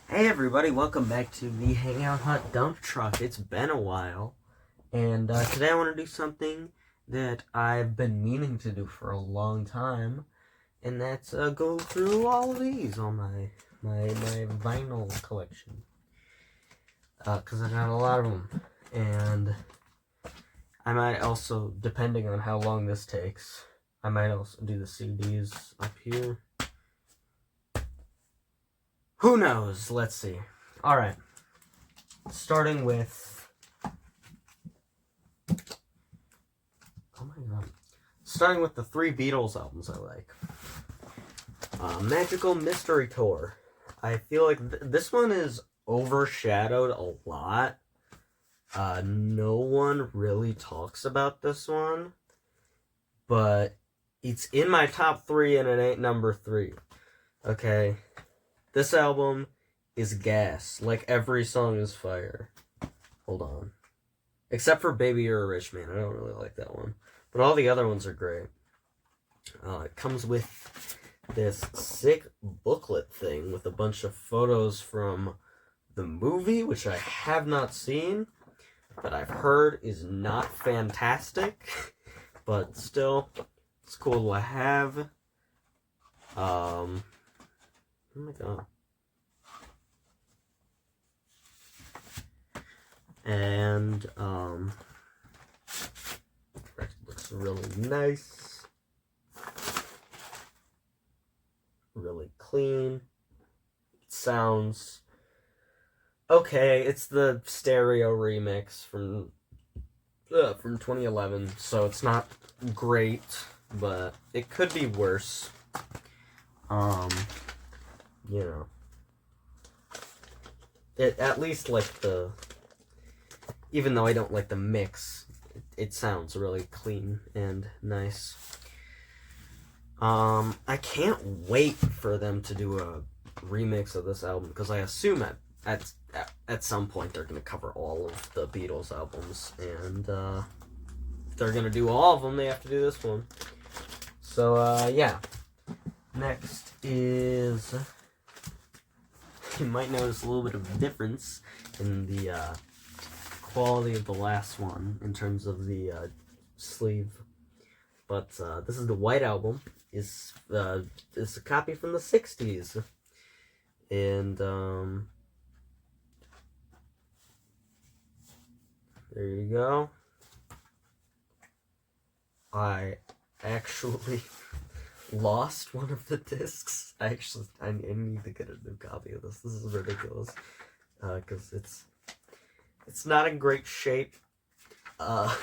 Hey everybody, welcome back to the Hangout Hut Dump Truck. It's been a while, and today I want to do something that I've been meaning to do for a long time, and that's go through all of these on my vinyl collection. Because I got a lot of them, and I might also, depending on how long this takes, I might also do the CDs up here. Who knows? Let's see. Alright. Starting with... Oh my god. Starting with the 3 Beatles albums I like. Magical Mystery Tour. I feel like this one is overshadowed a lot. No one really talks about this one. But it's in my top 3 and it ain't number 3. Okay. This album is gas. Like, every song is fire. Hold on. Except for Baby You're a Rich Man. I don't really like that one. But all the other ones are great. It comes with this sick booklet thing with a bunch of photos from the movie, which I have not seen, but I've heard is not fantastic. But still, it's cool to have. Oh my god. And, it looks really nice. Really clean. It sounds okay. It's the stereo remix from 2011, so it's not great, but it could be worse. You know, it at least like even though I don't like the mix, it sounds really clean and nice. I can't wait for them to do a remix of this album, because I assume at some point they're gonna cover all of the Beatles albums, and if they're gonna do all of them, they have to do this one. So yeah. Next is, you might notice a little bit of a difference in the quality of the last one in terms of the sleeve. But this is the White Album. It's a copy from the 60s. And there you go. I actually lost one of the discs. I need to get a new copy of this. This is ridiculous. Because it's not in great shape. Yeah,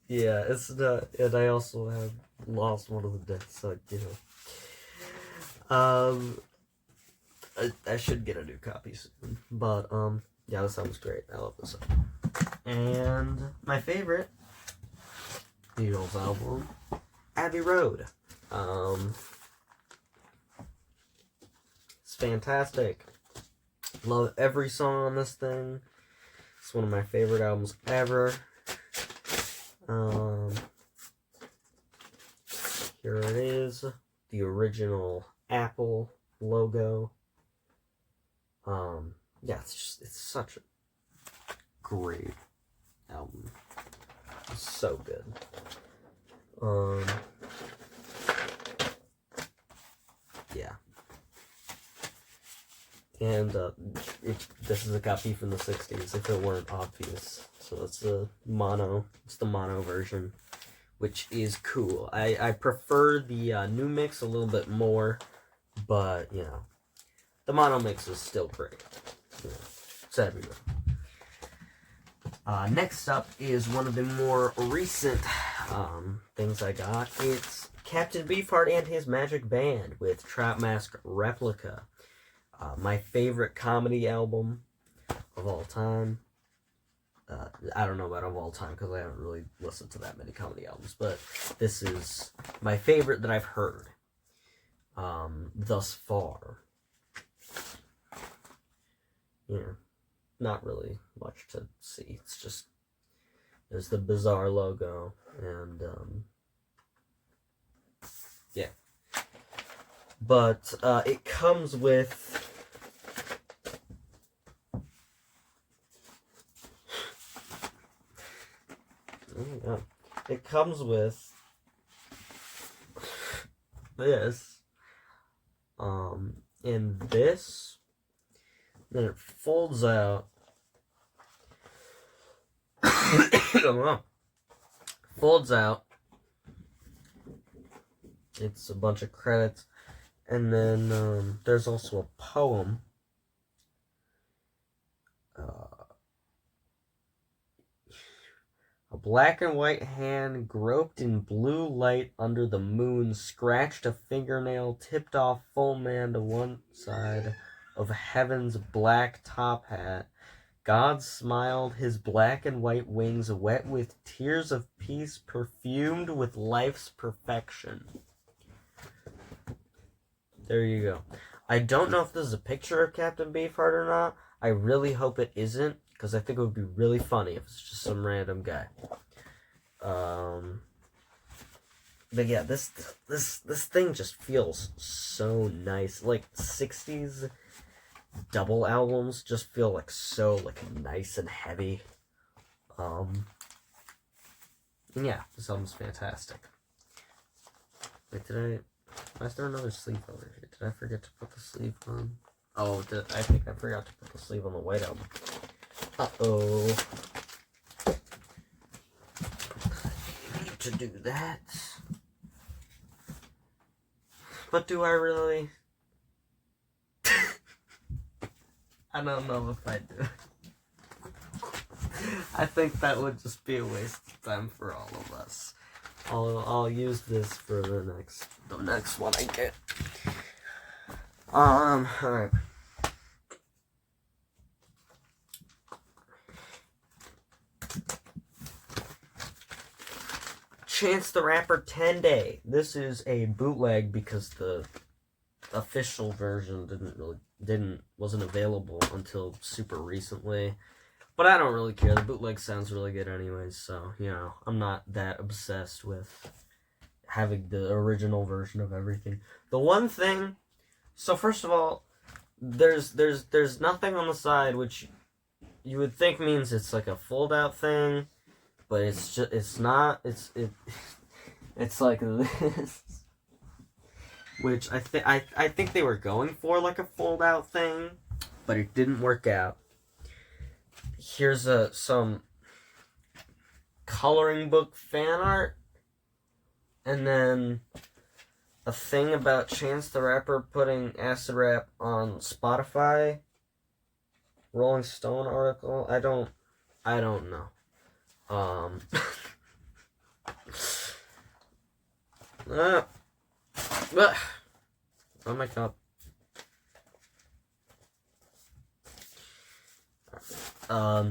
it's not, and I also have lost one of the discs, so, you know. I should get a new copy soon. But, yeah, this sounds great. I love this album. And my favorite Beatles album, Abbey Road. It's fantastic. Love every song on this thing. It's one of my favorite albums ever. Here it is, the original Apple logo. Yeah, it's such a great album. It's so good. Yeah. And this is a copy from the 60s, if it weren't obvious. So it's the mono version, which is cool. I prefer the new mix a little bit more, but, you know, the mono mix is still great. You know, it's everywhere. Next up is one of the more recent things I got. It's Captain Beefheart and His Magic Band with Trap Mask Replica. My favorite comedy album of all time. I don't know about of all time, because I haven't really listened to that many comedy albums, but this is my favorite that I've heard thus far. Yeah, not really much to see. It's just, there's the bizarre logo, and yeah. But it comes with this, in this, then it folds out. Folds out. It's a bunch of credits, and then there's also a poem. A black and white hand groped in blue light under the moon, scratched a fingernail, tipped off full man to one side of heaven's black top hat. God smiled, his black and white wings wet with tears of peace, perfumed with life's perfection. There you go. I don't know if this is a picture of Captain Beefheart or not. I really hope it isn't, because I think it would be really funny if it's just some random guy. But yeah, this thing just feels so nice. Like 60s double albums just feel like so nice and heavy. And yeah, this album's fantastic. Wait, why is there another sleeve over here? Did I forget to put the sleeve on? Oh, I think I forgot to put the sleeve on the white album. Uh-oh. I need to do that. But do I really? I don't know if I do. I think that would just be a waste of time for all of us. I'll use this for the next one I get. Alright. Chance the Rapper 10-Day. This is a bootleg because the official version wasn't available until super recently. But I don't really care. The bootleg sounds really good anyways, so, you know, I'm not that obsessed with having the original version of everything. The one thing, so first of all, there's nothing on the side, which you would think means it's like a fold-out thing, but it's not. It's like this, which I think they were going for like a fold-out thing, but it didn't work out. Here's some coloring book fan art, and then a thing about Chance the Rapper putting acid rap on Spotify. Rolling Stone article. I don't know. Oh my god.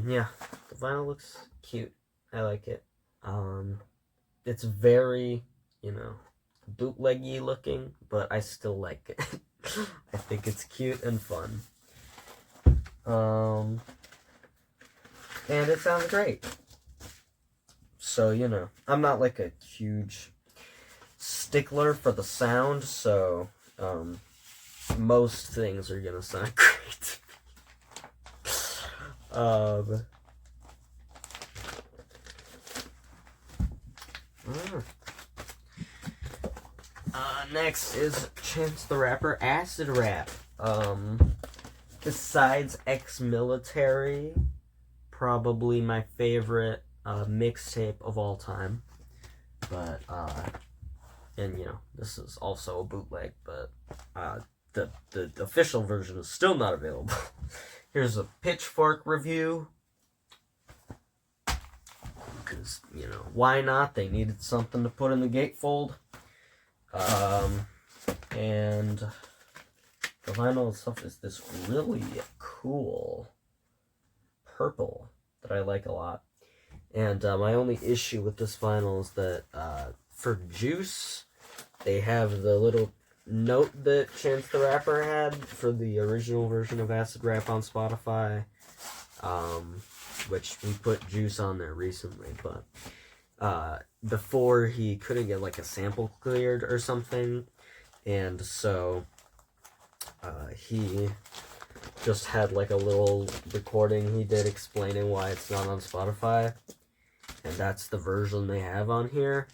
Yeah, the vinyl looks cute. I like it. It's very, bootleggy looking, but I still like it. I think it's cute and fun. And it sounds great. So, I'm not like a huge stickler for the sound, so, most things are gonna sound great. Next is Chance the Rapper Acid Rap. Besides Ex-Military, probably my favorite mixtape of all time. But and this is also a bootleg, but the official version is still not available. Here's a Pitchfork review. Because, why not? They needed something to put in the gatefold. And the vinyl itself is this really cool purple that I like a lot. And my only issue with this vinyl is that for Juice, they have the little note that Chance the Rapper had for the original version of Acid Rap on Spotify, which we put Juice on there recently, but before he couldn't get like a sample cleared or something, And so he just had like a little recording he did explaining why it's not on Spotify. And that's the version they have on here.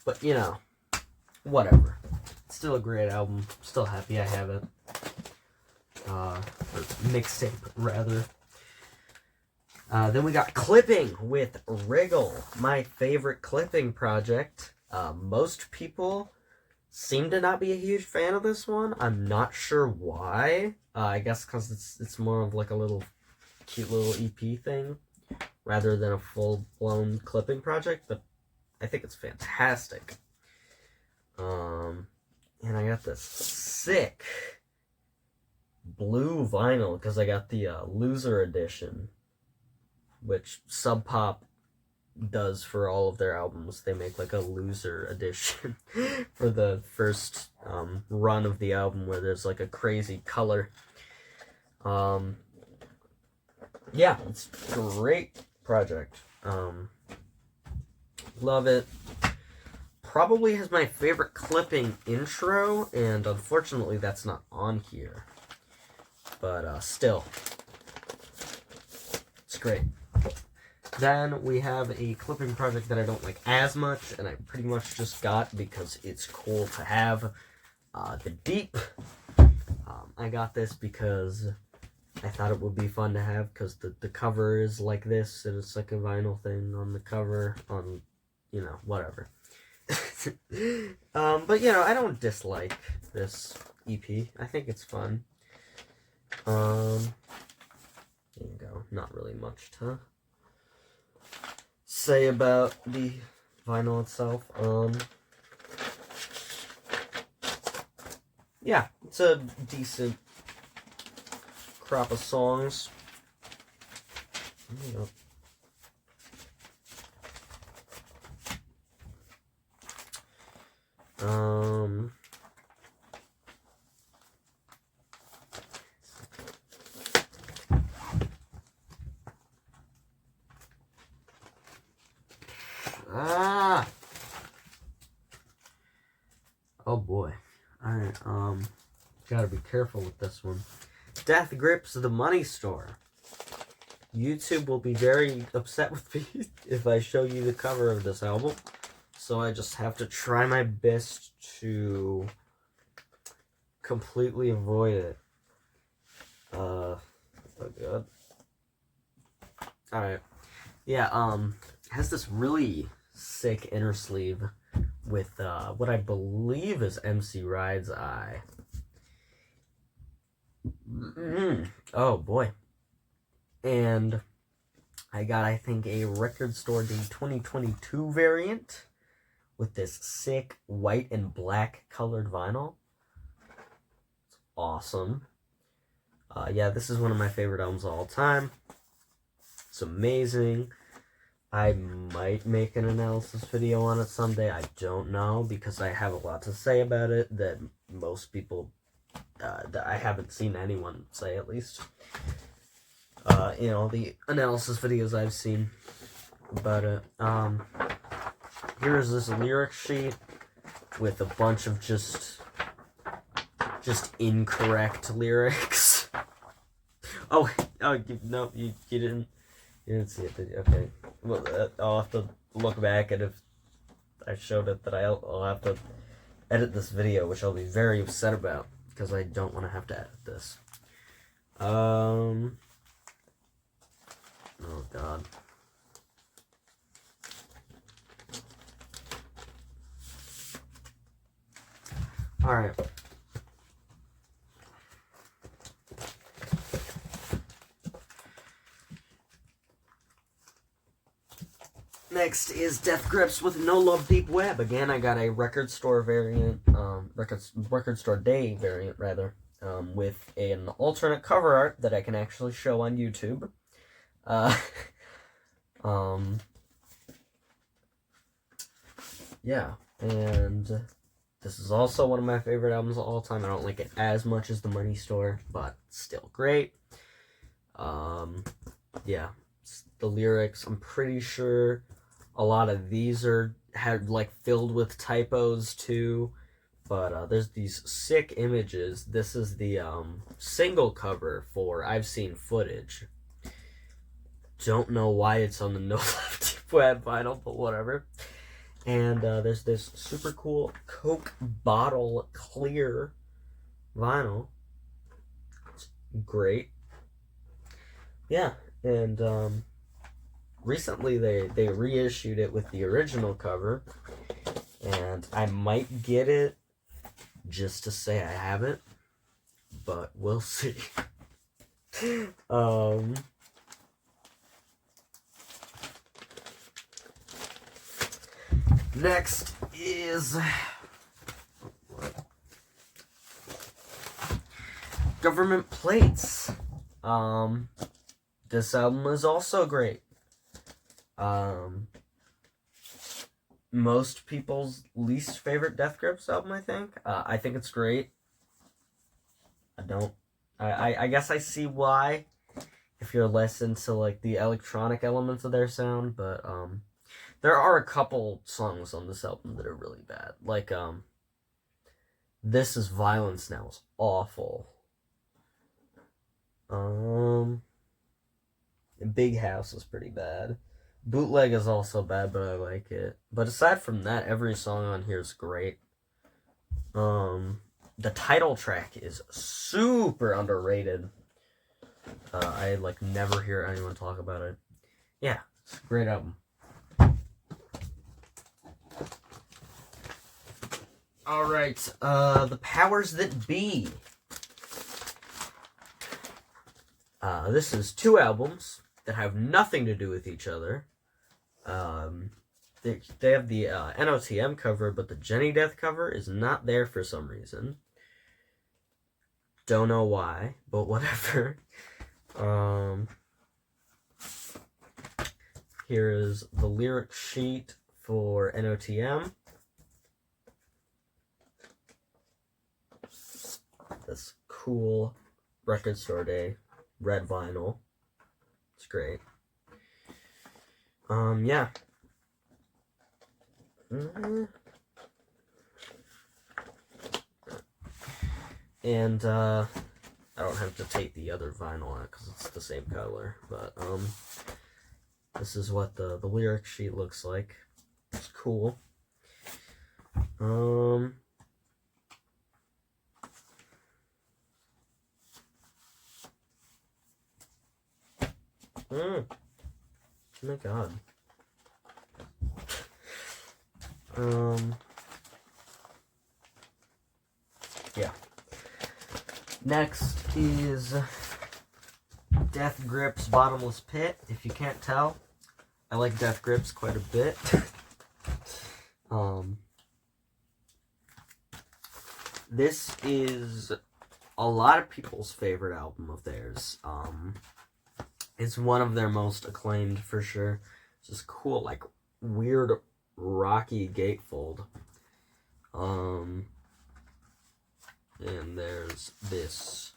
But, you know, whatever. It's still a great album. Still happy I have it. Or mixtape, rather. Then we got Clipping with Wriggle, my favorite Clipping project. Most people seem to not be a huge fan of this one. I'm not sure why. I guess because it's more of like a little cute little EP thing rather than a full-blown Clipping project, but I think it's fantastic. And I got this sick blue vinyl because I got the Loser edition, which Sub Pop does for all of their albums. They make like a Loser edition for the first run of the album where there's like a crazy color. Yeah, it's a great project. Love it. Probably has my favorite Clipping intro, and unfortunately that's not on here. But still, it's great. Then we have a Clipping project that I don't like as much, and I pretty much just got because it's cool to have. The Deep. I got this because I thought it would be fun to have, because the cover is like this, and it's like a vinyl thing on the cover, on, you know, whatever. But, you know, I don't dislike this EP. I think it's fun. There you go. Not really much to say about the vinyl itself. Yeah, it's a decent crop of songs. Yep. Oh boy. Alright, gotta be careful with this one. Death Grips the Money Store. YouTube will be very upset with me if I show you the cover of this album. So I just have to try my best to completely avoid it. Oh god. Alright. Yeah, it has this really sick inner sleeve with what I believe is MC Ride's Eye. Oh boy. And I got, I think, a Record Store Day 2022 variant with this sick white and black colored vinyl. It's awesome. Yeah, this is one of my favorite albums of all time. It's amazing. I might make an analysis video on it someday. I don't know, because I have a lot to say about it that most people, that I haven't seen anyone say, at least. You know, the analysis videos I've seen. But, here's this lyric sheet with a bunch of just incorrect lyrics. Oh, no, you didn't see it, did you? Okay. Well, I'll have to look back, and if I showed it, that I'll have to edit this video, which I'll be very upset about, because I don't want to have to edit this. Oh god. Alright. Next is Death Grips with No Love Deep Web. Again, I got a Record Store variant, Record Store Day variant, rather, with an alternate cover art that I can actually show on YouTube. Yeah, and this is also one of my favorite albums of all time. I don't like it as much as The Money Store, but still great. Yeah, the lyrics, I'm pretty sure a lot of these are like filled with typos too. But there's these sick images. This is the single cover for I've Seen Footage. Don't know why it's on the No Lefty Web vinyl, but whatever. And there's this super cool Coke bottle clear vinyl. It's great. Yeah, and recently they reissued it with the original cover, and I might get it just to say I have it, but we'll see. Next is Government Plates. This album is also great. Most people's least favorite Death Grips album, I think. I think it's great. I guess I see why, if you're less into like the electronic elements of their sound, but there are a couple songs on this album that are really bad. Like This Is Violence Now is awful. Big House is pretty bad. Bootleg is also bad, but I like it. But aside from that, every song on here is great. The title track is super underrated. I like never hear anyone talk about it. Yeah, it's a great album. Alright, The Powers That Be. This is two albums that have nothing to do with each other. They have the NOTM cover, but the Jenny Death cover is not there for some reason. Don't know why, but whatever. Here is the lyric sheet for NOTM. This cool Record Store Day red vinyl. It's great. Yeah. And I don't have to take the other vinyl out because it's the same color. But this is what the lyric sheet looks like. It's cool. Oh my god. Yeah. Next is Death Grips Bottomless Pit. If you can't tell, I like Death Grips quite a bit. This is a lot of people's favorite album of theirs. It's one of their most acclaimed for sure. It's just cool, like weird rocky gatefold. And there's this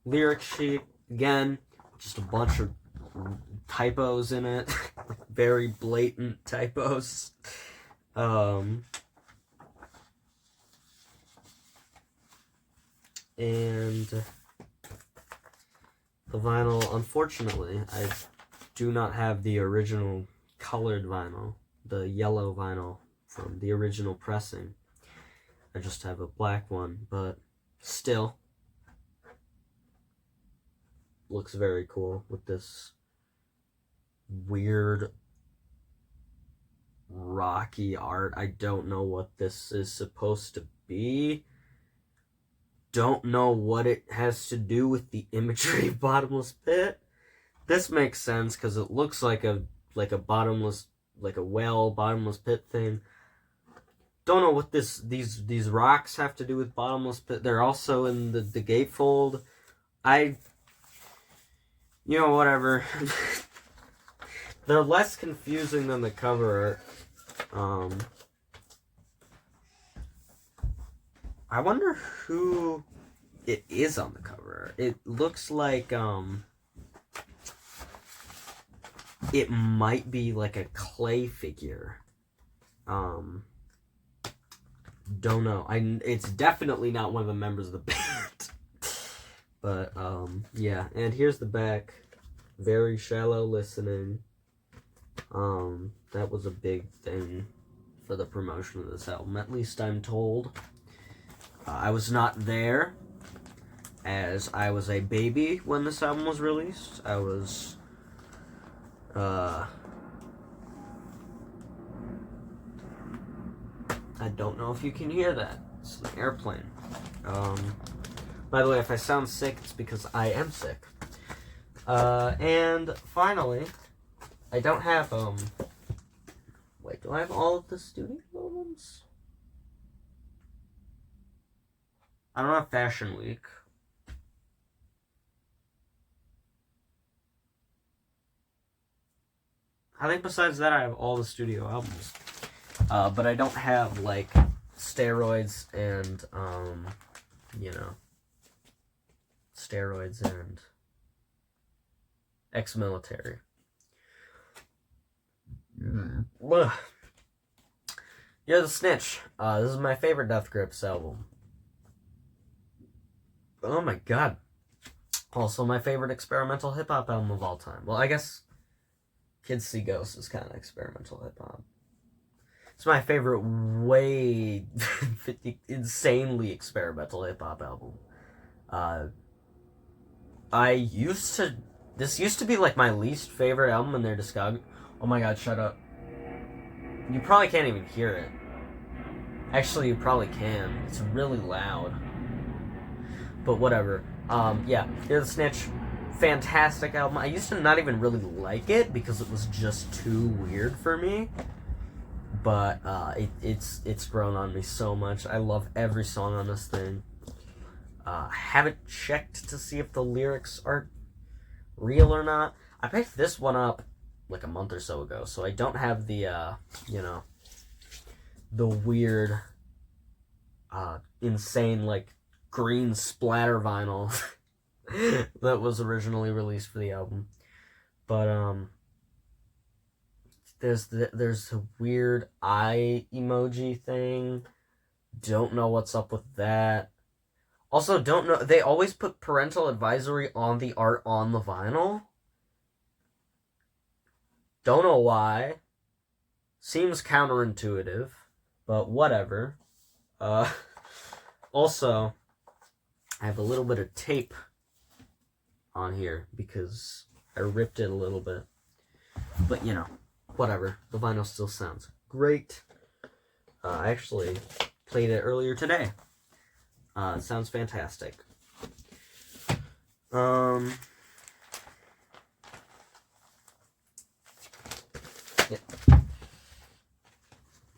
lyric sheet again, just a bunch of typos in it. Very blatant typos. And the vinyl, unfortunately, I do not have the original colored vinyl, the yellow vinyl from the original pressing. I just have a black one, but still looks very cool with this weird rocky art. I don't know what this is supposed to be. Don't know what it has to do with the imagery of Bottomless Pit. This makes sense because it looks like a bottomless, like a well bottomless pit thing. Don't know what these rocks have to do with Bottomless Pit. They're also in the gatefold. Whatever. They're less confusing than the cover art. I wonder who it is on the cover. It looks like it might be like a clay figure. Don't know. It's definitely not one of the members of the band. But yeah, and here's the back. Very Shallow Listening. That was a big thing for the promotion of this album, at least I'm told. I was not there, as I was a baby when this album was released. I was, I don't know if you can hear that. It's an airplane. By the way, if I sound sick, it's because I am sick. And finally, I don't have, wait, do I have all of the studio albums? I don't have Fashion Week. I think besides that, I have all the studio albums. But I don't have, like, Steroids and, Steroids and Ex-Military. Ugh. You're the Snitch. This is my favorite Death Grips album. Oh my god. Also my favorite experimental hip-hop album of all time. Well, I guess Kids See Ghosts is kind of experimental hip-hop. It's my favorite insanely experimental hip-hop album. This used to be like my least favorite album in their discography. Oh my god, shut up. You probably can't even hear it. Actually, you probably can. It's really loud. But whatever. Yeah, You're the Snitch. Fantastic album. I used to not even really like it because it was just too weird for me. But it's grown on me so much. I love every song on this thing. I haven't checked to see if the lyrics are real or not. I picked this one up like a month or so ago, so I don't have the the weird insane like green splatter vinyl that was originally released for the album. But there's a weird eye emoji thing. Don't know what's up with that. Also, don't know, they always put parental advisory on the art on the vinyl. Don't know why. Seems counterintuitive, but whatever. Also, I have a little bit of tape on here because I ripped it a little bit. But, whatever. The vinyl still sounds great. I actually played it earlier today. It sounds fantastic. Yeah.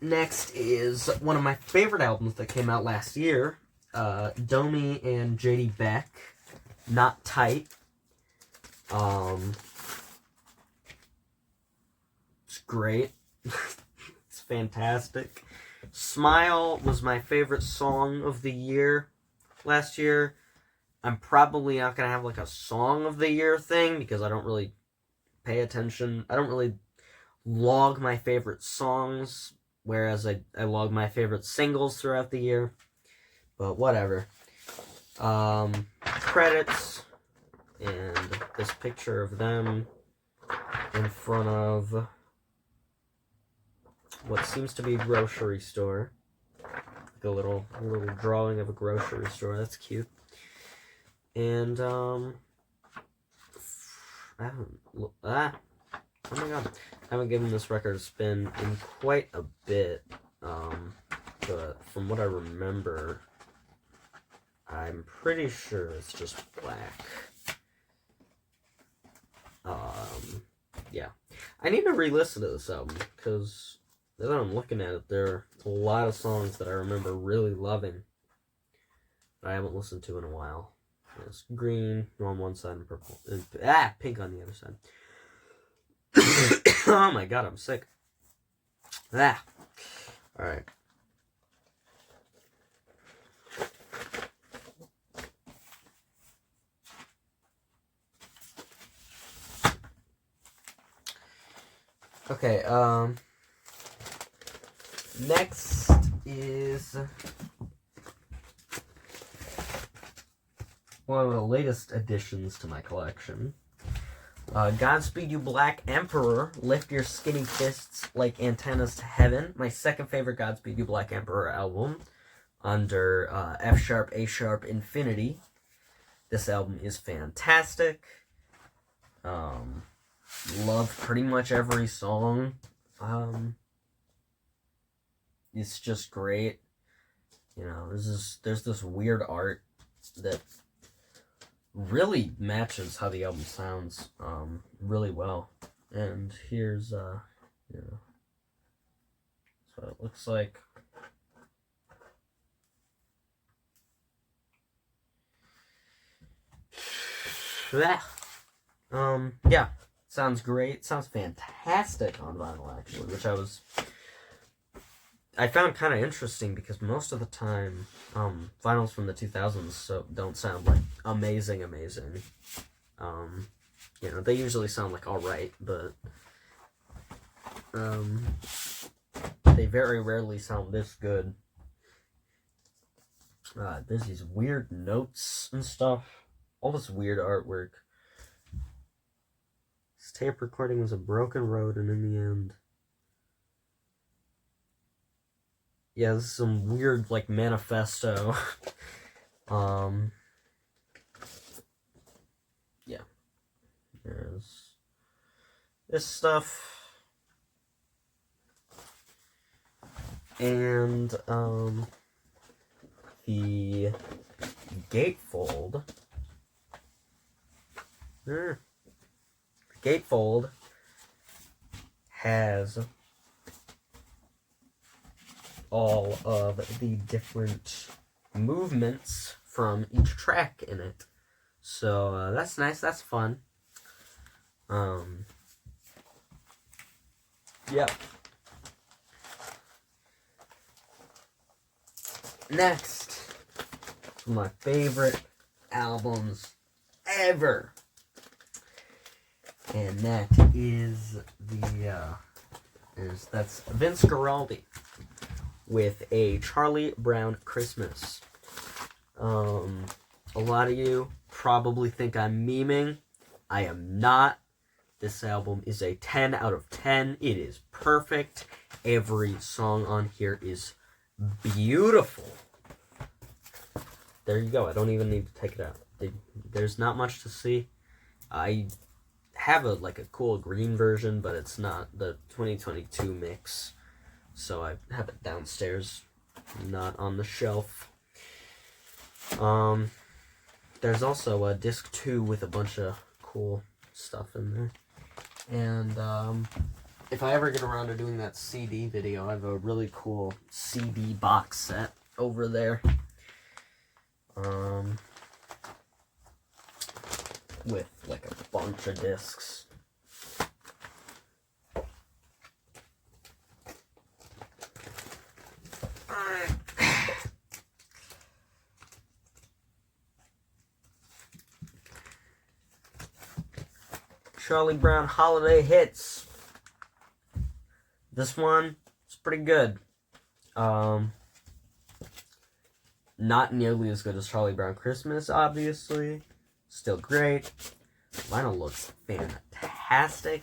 Next is one of my favorite albums that came out last year. Domi and JD Beck, Not Tight. It's great. It's fantastic. Smile was my favorite song of the year last year. I'm probably not going to have like a song of the year thing because I don't really pay attention. I don't really log my favorite songs, whereas I log my favorite singles throughout the year. But whatever. Credits, and this picture of them in front of what seems to be a grocery store. Like a little drawing of a grocery store. That's cute. And oh my god, I haven't given this record a spin in quite a bit. But from what I remember, I'm pretty sure it's just black. Yeah. I need to re-listen to this album, because now that I'm looking at it, there are a lot of songs that I remember really loving that I haven't listened to in a while. There's green on one side and purple. And, pink on the other side. Oh my god, I'm sick. Alright. Okay, next is one of the latest additions to my collection. Godspeed You Black Emperor, Lift Your Skinny Fists Like Antennas to Heaven. My second favorite Godspeed You Black Emperor album, under F sharp, A sharp, Infinity. This album is fantastic. Love pretty much every song. It's just great. You know, there's this weird art that really matches how the album sounds really well. And here's you know, that's what it looks like. Yeah, sounds great. Sounds fantastic on vinyl, actually, which I found kind of interesting, because most of the time, vinyls from the 2000s don't sound like amazing. You know, they usually sound like alright, but they very rarely sound this good. There's these weird notes and stuff. All this weird artwork. This tape recording was a broken road, and in the end... Yeah, this is some weird, like, manifesto. Yeah. There's this stuff. And, the gatefold. The gatefold has all of the different movements from each track in it. So that's nice, that's fun. Yeah. Next, my favorite albums ever. And that is that's Vince Guaraldi with A Charlie Brown Christmas. A lot of you probably think I'm memeing. I am not. This album is a 10 out of 10. It is perfect. Every song on here is beautiful. There you go. I don't even need to take it out. There's not much to see. I have a cool green version, but it's not the 2022 mix. So I have it downstairs, not on the shelf. There's also a disc 2 with a bunch of cool stuff in there. And if I ever get around to doing that CD video, I have a really cool CD box set over there. With like a bunch of discs. Charlie Brown Holiday Hits. This one is pretty good. Not nearly as good as Charlie Brown Christmas, obviously. Still great. Vinyl looks fantastic.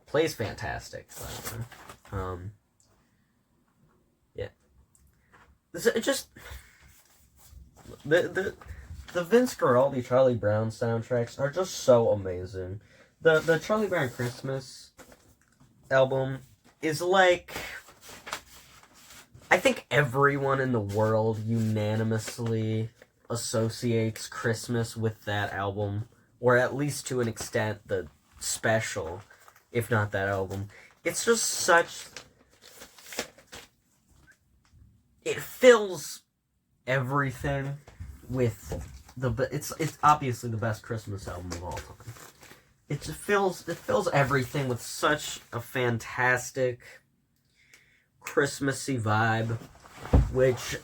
Plays fantastic. Yeah. It just... The Vince Guaraldi Charlie Brown soundtracks are just so amazing. The Charlie Brown Christmas album is like... I think everyone in the world unanimously associates Christmas with that album, or at least to an extent the special, if not that album. It's just such... It fills everything with it's obviously the best Christmas album of all time. It fills everything with such a fantastic Christmassy vibe, which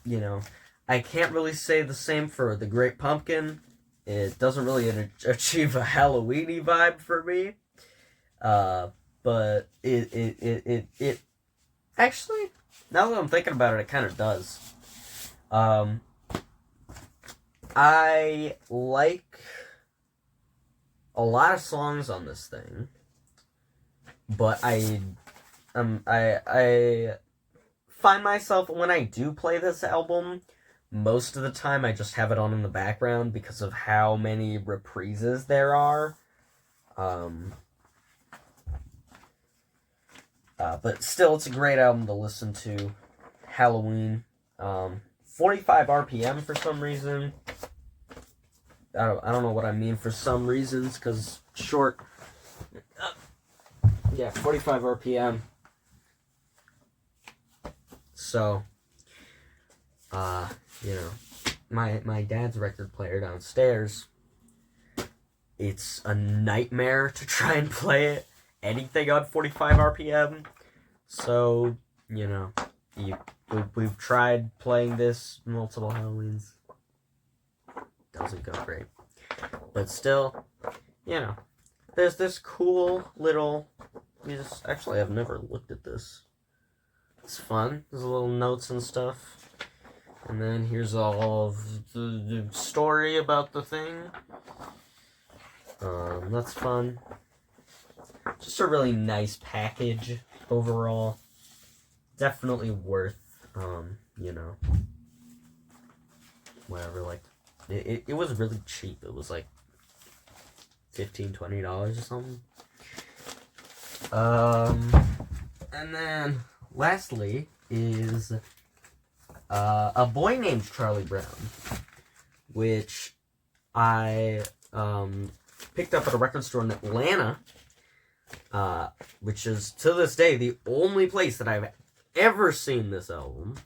you know, I can't really say the same for The Great Pumpkin. It doesn't really achieve a Halloween-y vibe for me. But it actually, now that I'm thinking about it, it kind of does. I like a lot of songs on this thing, but I find myself, when I do play this album, most of the time I just have it on in the background because of how many reprises there are. But still, it's a great album to listen to. Halloween. 45 RPM for some reason. I don't know what I mean for some reasons, because short. Yeah, 45 RPM. So, you know, my dad's record player downstairs, it's a nightmare to try and play it. Anything on 45 RPM. So, you know, we've tried playing this multiple Halloweens. Doesn't go great. But still, you know, there's this cool little... Actually, I've never looked at this. It's fun. There's little notes and stuff. And then here's all of the story about the thing. That's fun. Just a really nice package overall. Definitely worth, you know, whatever, like, it was really cheap. It was like $15-$20 or something. And then lastly is A Boy Named Charlie Brown, which I picked up at a record store in Atlanta, which is to this day the only place that I've ever seen this album.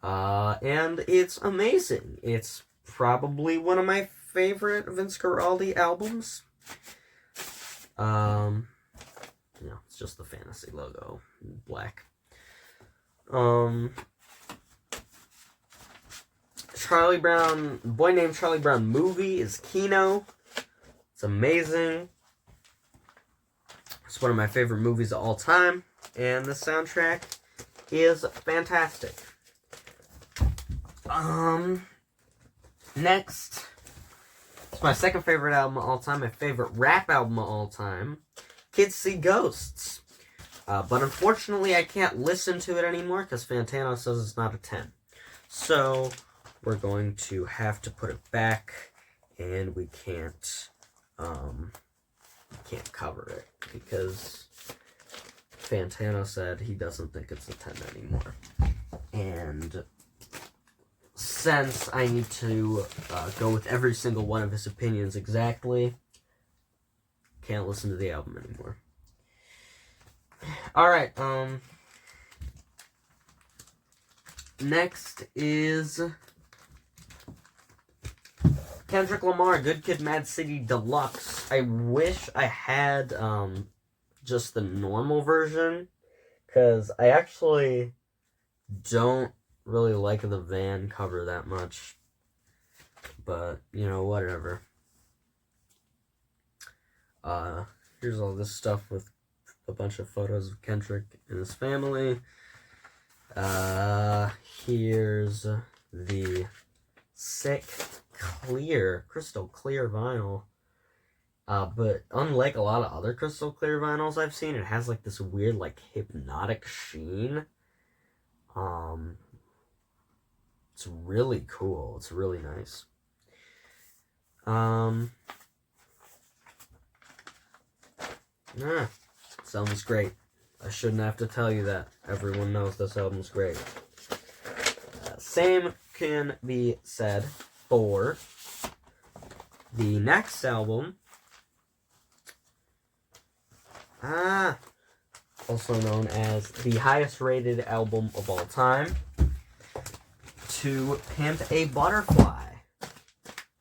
And it's amazing. It's probably one of my favorite Vince Guaraldi albums. You know, it's just the Fantasy logo in black. Charlie Brown, Boy Named Charlie Brown movie is Kino. It's amazing. It's one of my favorite movies of all time, and the soundtrack is fantastic. Next, it's my second favorite album of all time, my favorite rap album of all time, Kids See Ghosts. But unfortunately, I can't listen to it anymore because Fantano says it's not a 10. So, we're going to have to put it back, and we can't cover it because Fantano said he doesn't think it's a 10 anymore. And since I need to go with every single one of his opinions exactly, can't listen to the album anymore. Alright, next is Kendrick Lamar, Good Kid, Mad City Deluxe. I wish I had just the normal version, because I actually don't really like the van cover that much. But, you know, whatever. Here's all this stuff with a bunch of photos of Kendrick and his family. Here's the sick, clear, crystal clear vinyl. But unlike a lot of other crystal clear vinyls I've seen, it has like this weird, like, hypnotic sheen. It's really cool. It's really nice. Sounds great. I shouldn't have to tell you that. Everyone knows this album's great. Same can be said for the next album. Also known as the highest rated album of all time, To Pimp a Butterfly.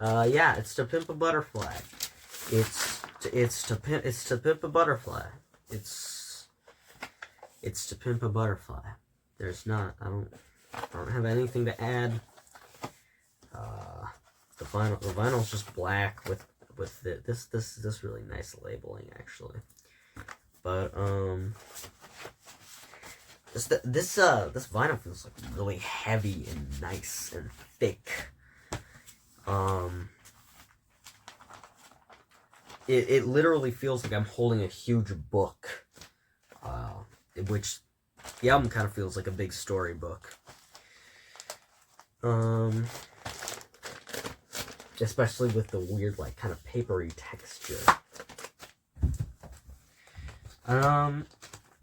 Yeah, it's To Pimp a Butterfly. It's to pimp a butterfly. It's To Pimp a Butterfly. There's not. I don't have anything to add. The vinyl's just black with this really nice labeling actually. But This vinyl feels like really heavy and nice and thick. It literally feels like I'm holding a huge book. Which the album kind of feels like a big storybook. Especially with the weird, like, kind of papery texture.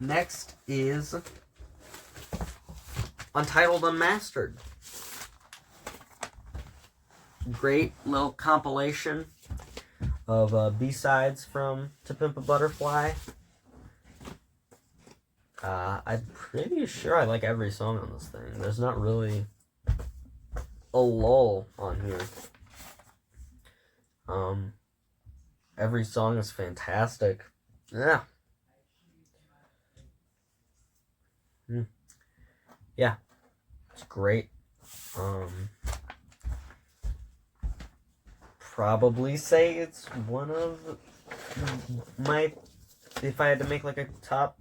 Next is Untitled Unmastered. Great little compilation of B-sides from To Pimp a Butterfly. I'm pretty sure I like every song on this thing. There's not really a lull on here. Every song is fantastic. Yeah. Yeah. It's great. Probably say it's one of my, if I had to make like a top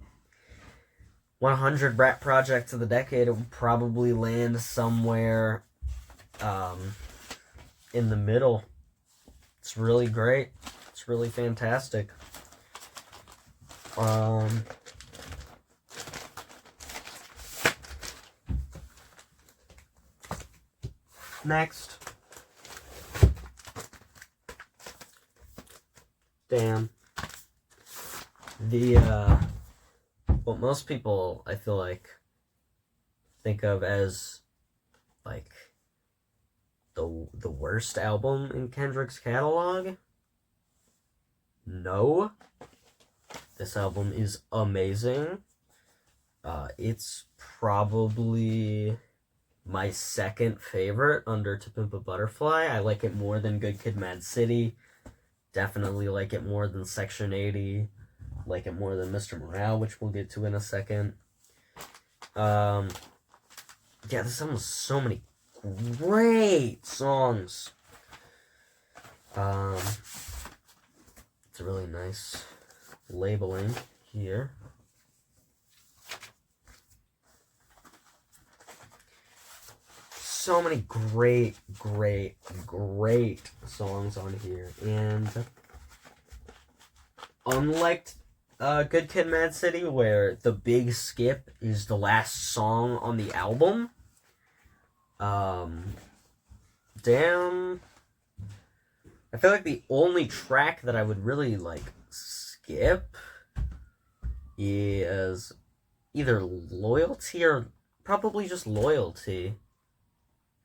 100 rap projects of the decade, it would probably land somewhere in the middle. It's really great. It's really fantastic. Next. Damn. What most people, I feel like, think of as, like, the worst album in Kendrick's catalog. No. This album is amazing. It's probably my second favorite under To Pimp a Butterfly. I like it more than Good Kid, Mad City. Definitely like it more than Section 80. Like it more than Mr. Morale, which we'll get to in a second. Yeah, this album has so many great songs. It's a really nice labeling here. So many great songs on here. And unlike Good Kid, Mad City, where the big skip is the last song on the album, damn, I feel like the only track that I would really, like, skip is either Loyalty or probably just Loyalty.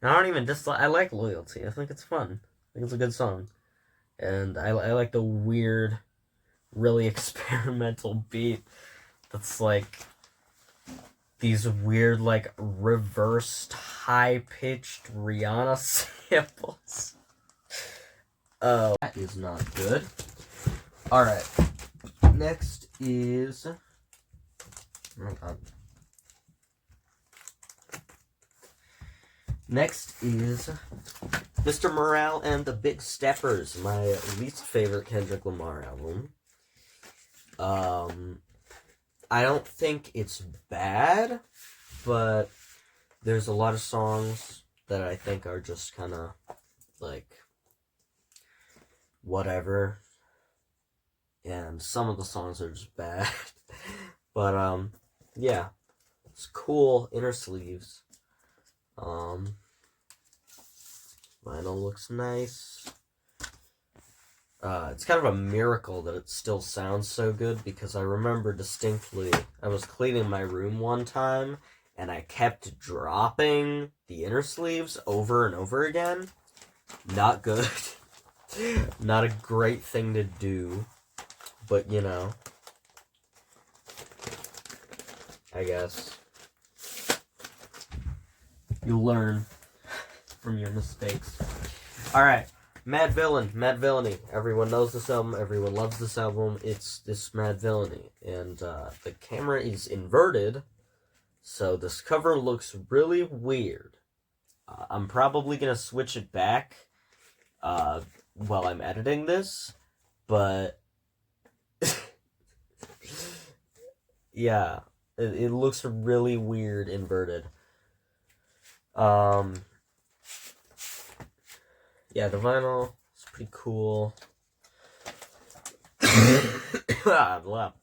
I don't even dislike, I like Loyalty. I think it's fun. I think it's a good song. And I like the weird, really experimental beat that's like these weird, like, reversed, high-pitched Rihanna samples. Oh, that is not good. Alright. Next is... Oh, God. Next is Mr. Morale and the Big Steppers, my least favorite Kendrick Lamar album. I don't think it's bad, but there's a lot of songs that I think are just kind of, like, whatever. And some of the songs are just bad. But, yeah. It's cool. Inner sleeves. Vinyl looks nice. It's kind of a miracle that it still sounds so good, because I remember distinctly I was cleaning my room one time and I kept dropping the inner sleeves over and over again. Not good. Not a great thing to do, but you know, I guess you learn from your mistakes. Alright, Mad Villainy. Everyone knows this album, everyone loves this album. It's this Mad Villainy. And the camera is inverted, so this cover looks really weird. I'm probably gonna switch it back while I'm editing this, but yeah, It looks really weird inverted. Yeah, the vinyl is pretty cool.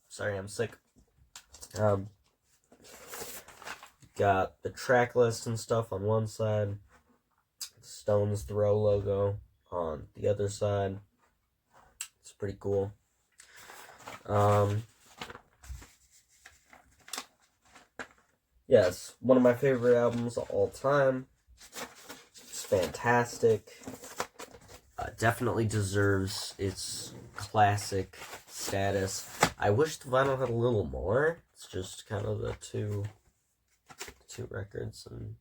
Sorry, I'm sick. Got the track list and stuff on one side, Stones Throw logo on the other side. It's pretty cool. Yeah, it's one of my favorite albums of all time. It's fantastic. Definitely deserves its classic status. I wish the vinyl had a little more. It's just kind of the two records and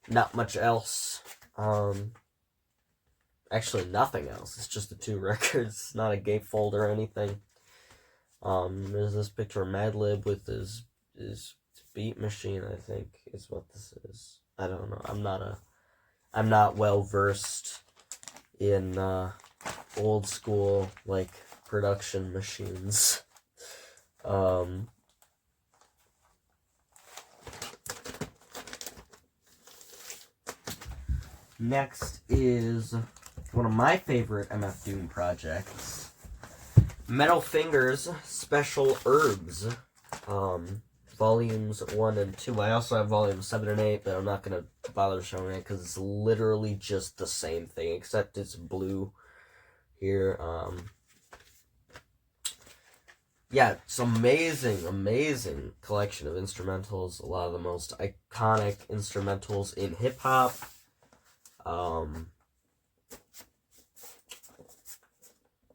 not much else. Actually nothing else. It's just the 2 records, not a gatefold or anything. There's this picture of Madlib with his beat machine, I think is what this is. I don't know. I'm not well versed in old school like production machines. Next is one of my favorite MF Doom projects, Metal Fingers Special Herbs, volumes 1 and 2. I also have volumes 7 and 8, but I'm not going to bother showing it because it's literally just the same thing, except it's blue here. Yeah, it's amazing collection of instrumentals. A lot of the most iconic instrumentals in hip-hop.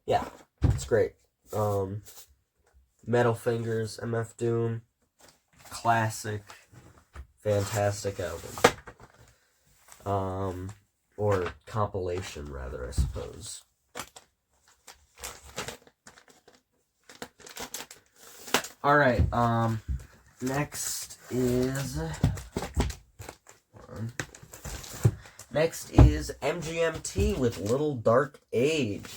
Yeah, it's great. Metal Fingers, MF Doom, classic, fantastic album. Or compilation, rather, I suppose. Alright, next is MGMT with Little Dark Age.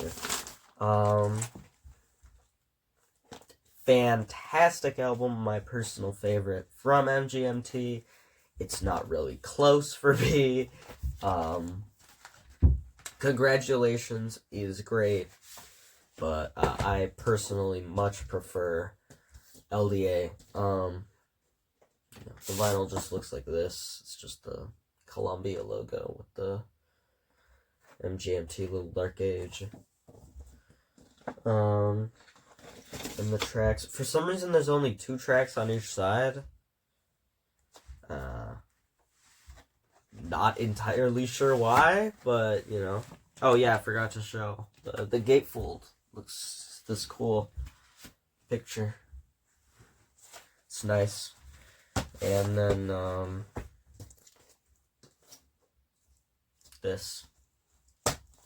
Fantastic album, my personal favorite from MGMT. It's not really close for me. Congratulations is great, but I personally much prefer LDA. The vinyl just looks like this. It's just the Columbia logo with the MGMT Little Dark Age. And the tracks, for some reason there's only 2 tracks on each side. Not entirely sure why, but you know. Oh yeah, I forgot to show the gatefold. Looks this cool picture. It's nice. And then this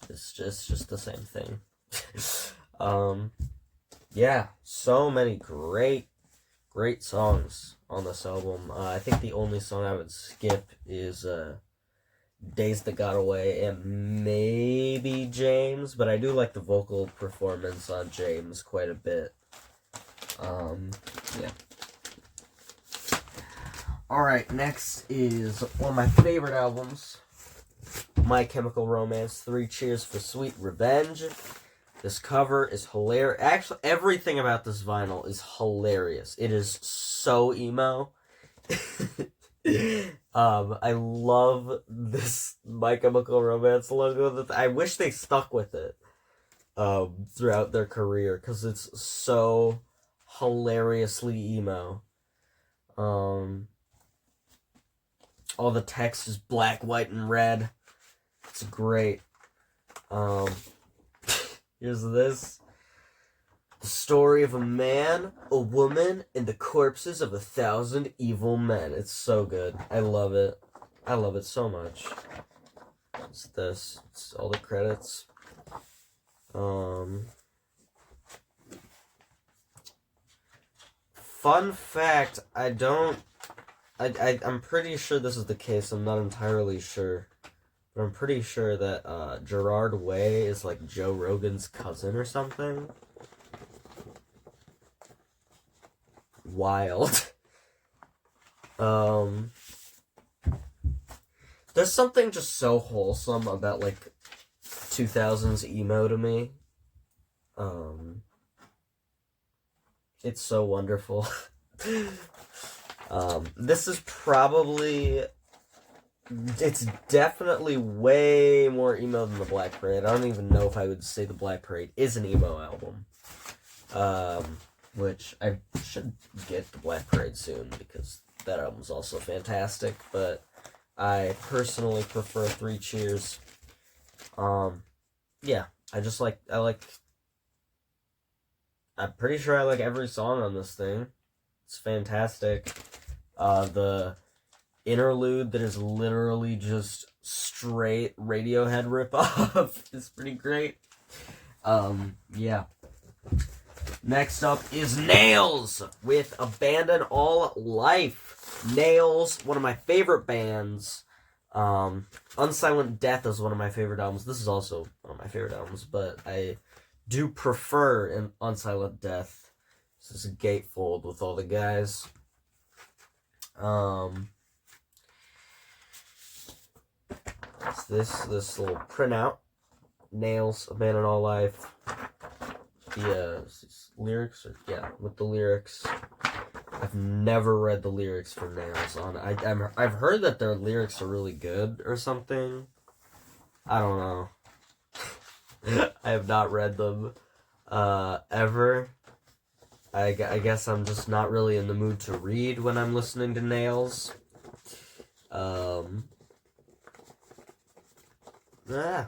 is just the same thing. Yeah, so many great songs on this album. I think the only song I would skip is Days That Got Away and maybe James, but I do like the vocal performance on James quite a bit. Yeah. Alright, next is one of my favorite albums, My Chemical Romance, 3 Cheers for Sweet Revenge. This cover is hilarious. Actually, everything about this vinyl is hilarious. It is so emo. I love this My Chemical Romance logo. I wish they stuck with it throughout their career, because it's so hilariously emo. All the text is black, white, and red. It's great. Here's this. The story of a man, a woman, and the corpses of 1,000 evil men. It's so good. I love it. I love it so much. It's this. It's all the credits. Fun fact, I'm pretty sure this is the case. I'm not entirely sure. But I'm pretty sure that Gerard Way is like Joe Rogan's cousin or something. wild. There's something just so wholesome about, like, 2000s emo to me. It's so wonderful. This is probably... It's definitely way more emo than the Black Parade. I don't even know if I would say the Black Parade is an emo album. Which I should get the Black Parade soon, because that album's also fantastic, but I personally prefer Three Cheers. Yeah, I'm pretty sure I like every song on this thing. It's fantastic. The interlude that is literally just straight Radiohead ripoff is pretty great. Yeah. Next up is Nails with Abandon All Life. Nails, one of my favorite bands. Unsilent Death is one of my favorite albums. This is also one of my favorite albums, but I do prefer Unsilent Death. This is a gatefold with all the guys. It's this little printout. Nails, Abandon All Life. The lyrics, with the lyrics. I've never read the lyrics for Nails on. I've heard that their lyrics are really good or something. I don't know. I have not read them ever. I guess I'm just not really in the mood to read when I'm listening to Nails. Yeah.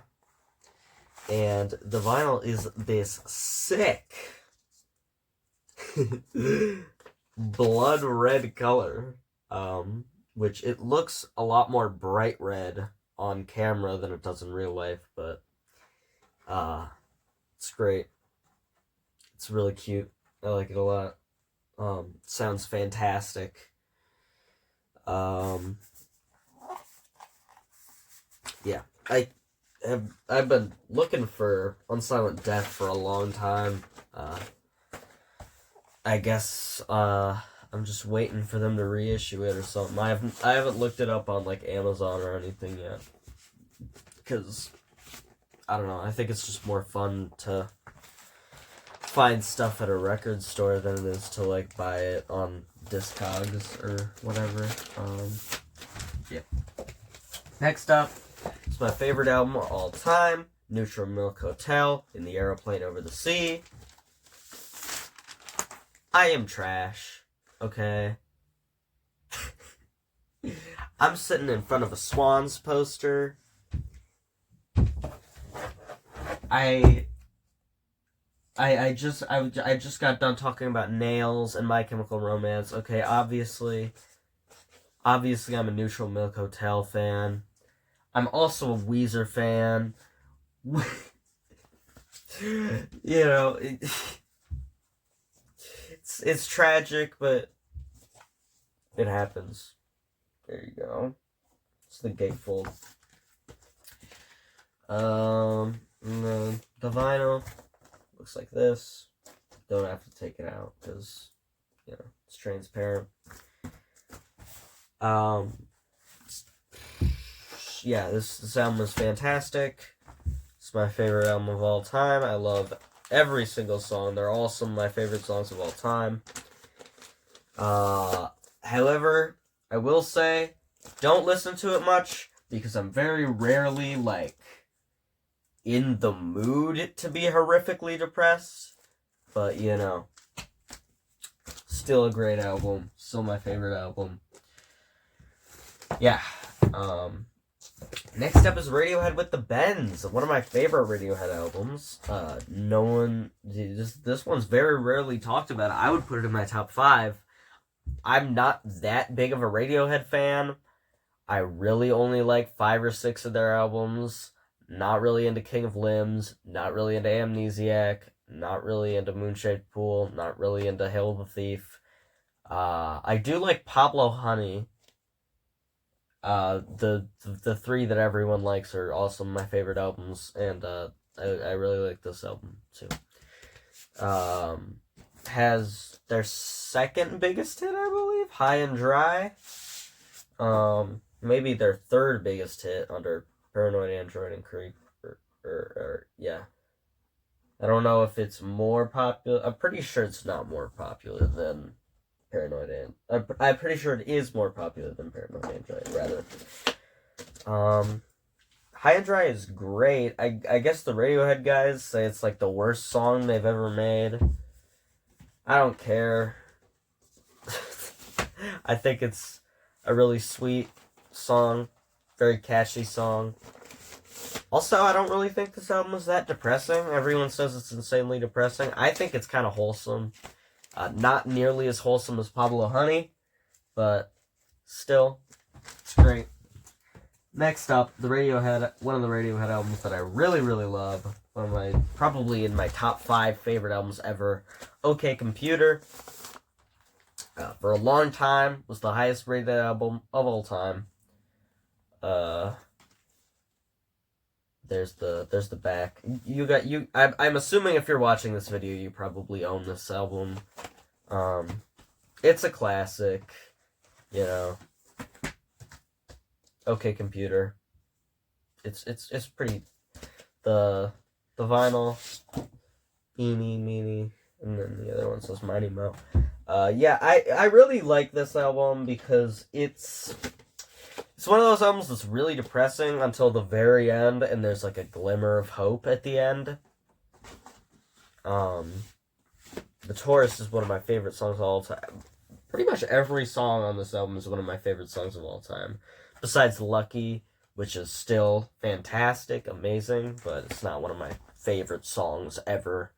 And the vinyl is this sick blood red color, which it looks a lot more bright red on camera than it does in real life, but it's great. It's really cute. I like it a lot. Sounds fantastic. Yeah, I've been looking for Unsilent Death for a long time. I guess I'm just waiting for them to reissue it or something. I haven't looked it up on like Amazon or anything yet, because I don't know. I think it's just more fun to find stuff at a record store than it is to like buy it on Discogs or whatever. Yeah. Next up. It's my favorite album of all time, Neutral Milk Hotel, In the Aeroplane Over the Sea. I am trash, okay? I'm sitting in front of a Swans poster. I just got done talking about Nails and My Chemical Romance. Okay, obviously I'm a Neutral Milk Hotel fan. I'm also a Weezer fan. You know, it's tragic, but it happens. There you go. It's the gatefold. And then the vinyl looks like this. Don't have to take it out because, you know, it's transparent. Yeah, this album is fantastic. It's my favorite album of all time. I love every single song. They're all some of my favorite songs of all time. However, I will say, don't listen to it much, because I'm very rarely, like, in the mood to be horrifically depressed. But, you know, still a great album. Still my favorite album. Yeah. Next up is Radiohead with the Bends, one of my favorite Radiohead albums. This one's very rarely talked about. I would put it in my top 5. I'm not that big of a Radiohead fan. I really only like 5 or 6 of their albums. Not really into King of Limbs, not really into Amnesiac, not really into Moonshaped Pool, not really into Hail the Thief. I do like Pablo Honey. The 3 that everyone likes are also my favorite albums, and I really like this album too. has their second biggest hit, I believe, High and Dry. Maybe their third biggest hit under Paranoid Android and Creep. Or yeah. I don't know if it's more popular. I'm pretty sure it's not more popular than Paranoid Android. I'm pretty sure it is more popular than Paranoid Android, rather. High and Dry is great. I guess the Radiohead guys say it's like the worst song they've ever made. I don't care. I think it's a really sweet song, very catchy song. Also, I don't really think this album is that depressing. Everyone says it's insanely depressing. I think it's kind of wholesome. Not nearly as wholesome as Pablo Honey, but still, it's great. Next up, one of the Radiohead albums that I really, really love. One of my, probably in my top 5 favorite albums ever. OK Computer. For a long time, was the highest rated album of all time. There's the back. I'm assuming if you're watching this video, you probably own this album. It's a classic, you know. OK Computer. It's pretty. The vinyl, Eeny Meeny, and then the other one says Mighty Mo. Yeah, I really like this album because it's one of those albums that's really depressing until the very end, and there's like a glimmer of hope at the end. The Tourist is one of my favorite songs of all time. Pretty much every song on this album is one of my favorite songs of all time. Besides Lucky, which is still fantastic, amazing, but it's not one of my favorite songs ever.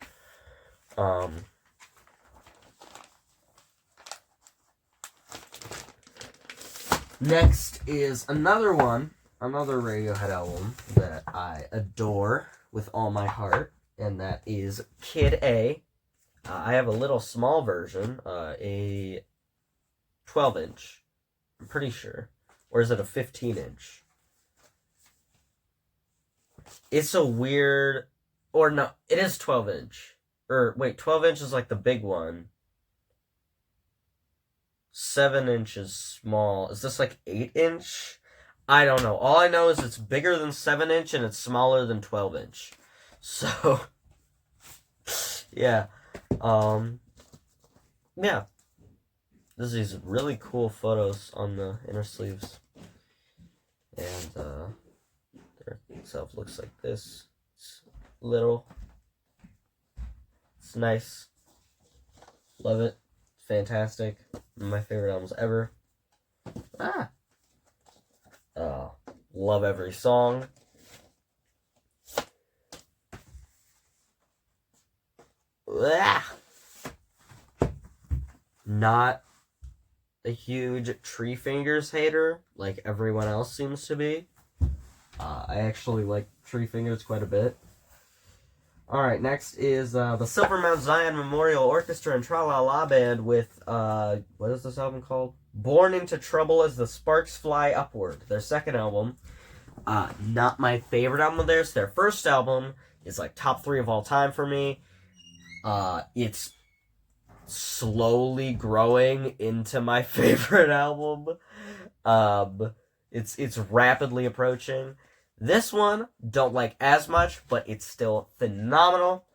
Next is another Radiohead album that I adore with all my heart, and that is Kid A. I have a little small version, a 12-inch, I'm pretty sure. Or is it a 15-inch? It's a weird... Or no, it is 12-inch. Or, wait, 12-inch is like the big one. 7-inch is small. Is this like 8-inch? I don't know. All I know is it's bigger than 7-inch and it's smaller than 12-inch. So, yeah. Yeah. There's these really cool photos on the inner sleeves. And, their itself looks like this. It's little. It's nice. Love it. Fantastic. One of my favorite albums ever. Love every song. Not a huge Tree Fingers hater like everyone else seems to be. I actually like Tree Fingers quite a bit. Alright, next is the Silver Mount Zion Memorial Orchestra and Tra-La-La Band with, what is this album called? Born into Trouble as the Sparks Fly Upward, their second album. Not my favorite album of theirs. Their first album is like top 3 of all time for me. It's slowly growing into my favorite album. It's rapidly approaching. This one, don't like as much, but it's still phenomenal.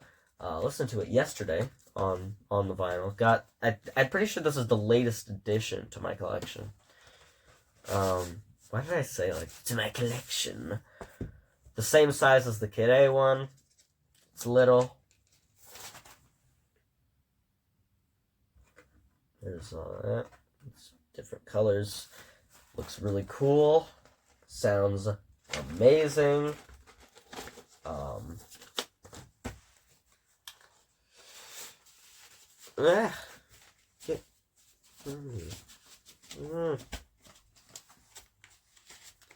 Listened to it yesterday on the vinyl. I'm pretty sure this is the latest addition to my collection. Why did I say, like, to my collection? The same size as the Kid A one. It's little. There's all that. It's different colors. Looks really cool. Sounds amazing.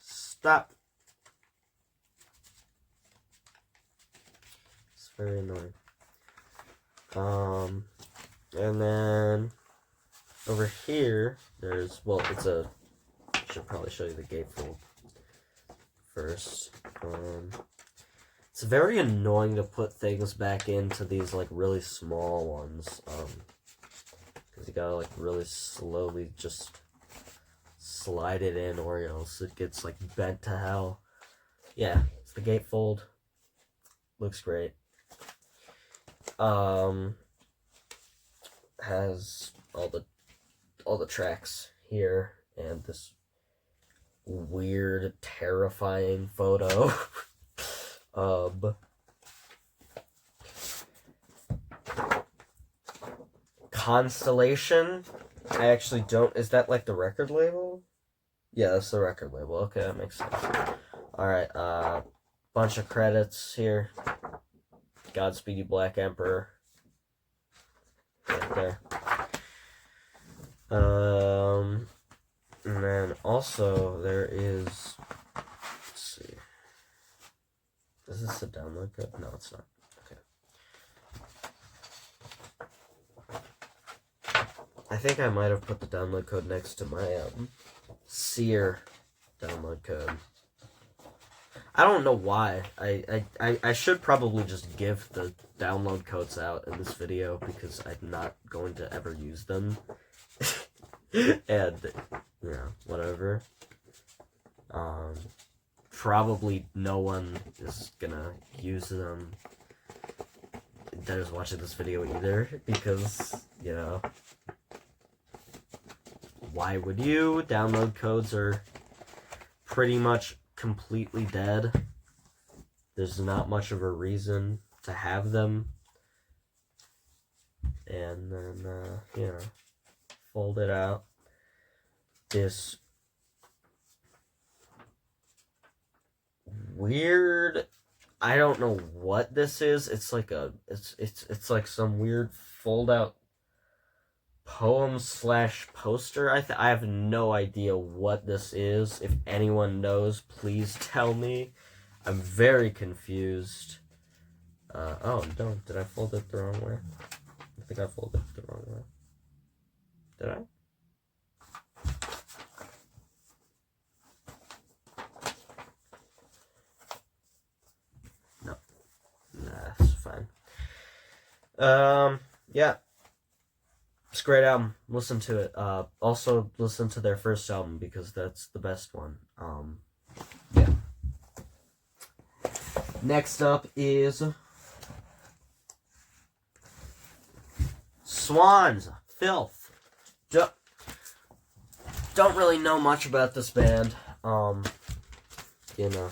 Stop. It's very annoying. And then over here, there's, well, I should probably show you the gatefold first. It's very annoying to put things back into these, like, really small ones. Because you gotta, like, really slowly just slide it in, or else it gets, like, bent to hell. Yeah, it's the gatefold. Looks great. Has all the tracks here, and this weird, terrifying photo. Constellation. I actually don't. Is that like the record label? Yeah, that's the record label. Okay, that makes sense. Alright, bunch of credits here. Godspeed You Black Emperor. Right there. And then also there is, let's see. Is this a download code? No, it's not. Okay. I think I might have put the download code next to my Seer download code. I don't know why. I should probably just give the download codes out in this video because I'm not going to ever use them. And, you know, whatever. Probably no one is gonna use them that is watching this video either, because, you know, why would you? Download codes are pretty much completely dead. There's not much of a reason to have them. And then, you know, fold it out. This weird, I don't know what this is. It's like it's like some weird fold out poem / poster. I have no idea what this is. If anyone knows, please tell me. I'm very confused. Oh, no, did I fold it the wrong way? I think I folded it the wrong way. Did I? No. Nah, that's fine. Yeah. It's a great album. Listen to it. Also listen to their first album because that's the best one. Yeah. Next up is Swans. Filth. Don't really know much about this band. You know,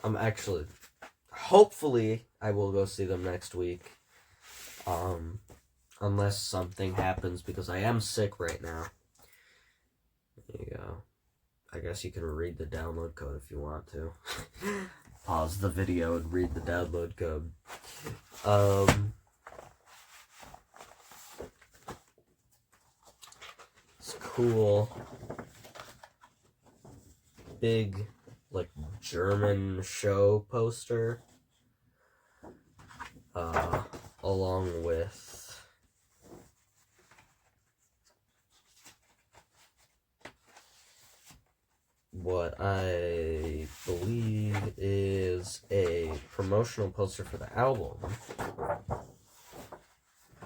I'm actually, hopefully, I will go see them next week. Unless something happens, because I am sick right now. There you go. I guess you can read the download code if you want to. Pause the video and read the download code. It's cool. Big, like, German show poster. Along with what I believe is a promotional poster for the album.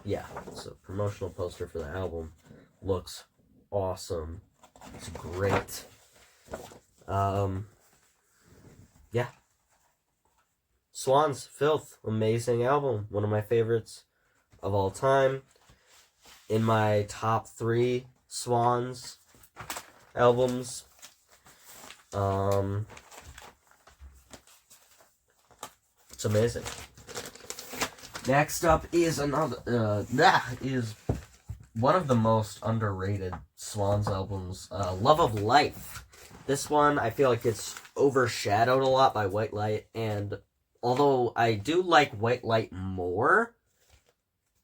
Yeah, it's a promotional poster for the album. Looks awesome. It's great. Yeah. Swans, Filth, amazing album. One of my favorites of all time. In my top 3 Swans albums. It's amazing. Next up is another, that is one of the most underrated Swans albums, Love of Life. This one, I feel like it's overshadowed a lot by White Light, and although I do like White Light more,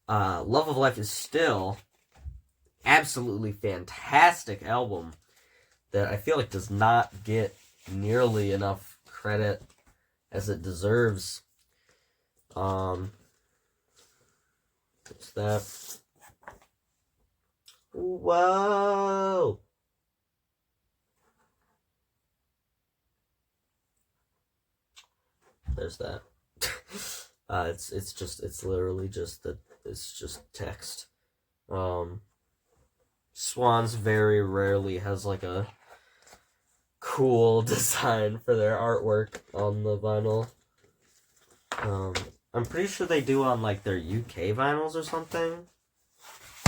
Love of Life is still absolutely fantastic album that I feel like does not get nearly enough credit as it deserves. It's that. Whoa! there's that. It's literally just text. Swans very rarely has like a cool design for their artwork on the vinyl. I'm pretty sure they do on like their UK vinyls or something,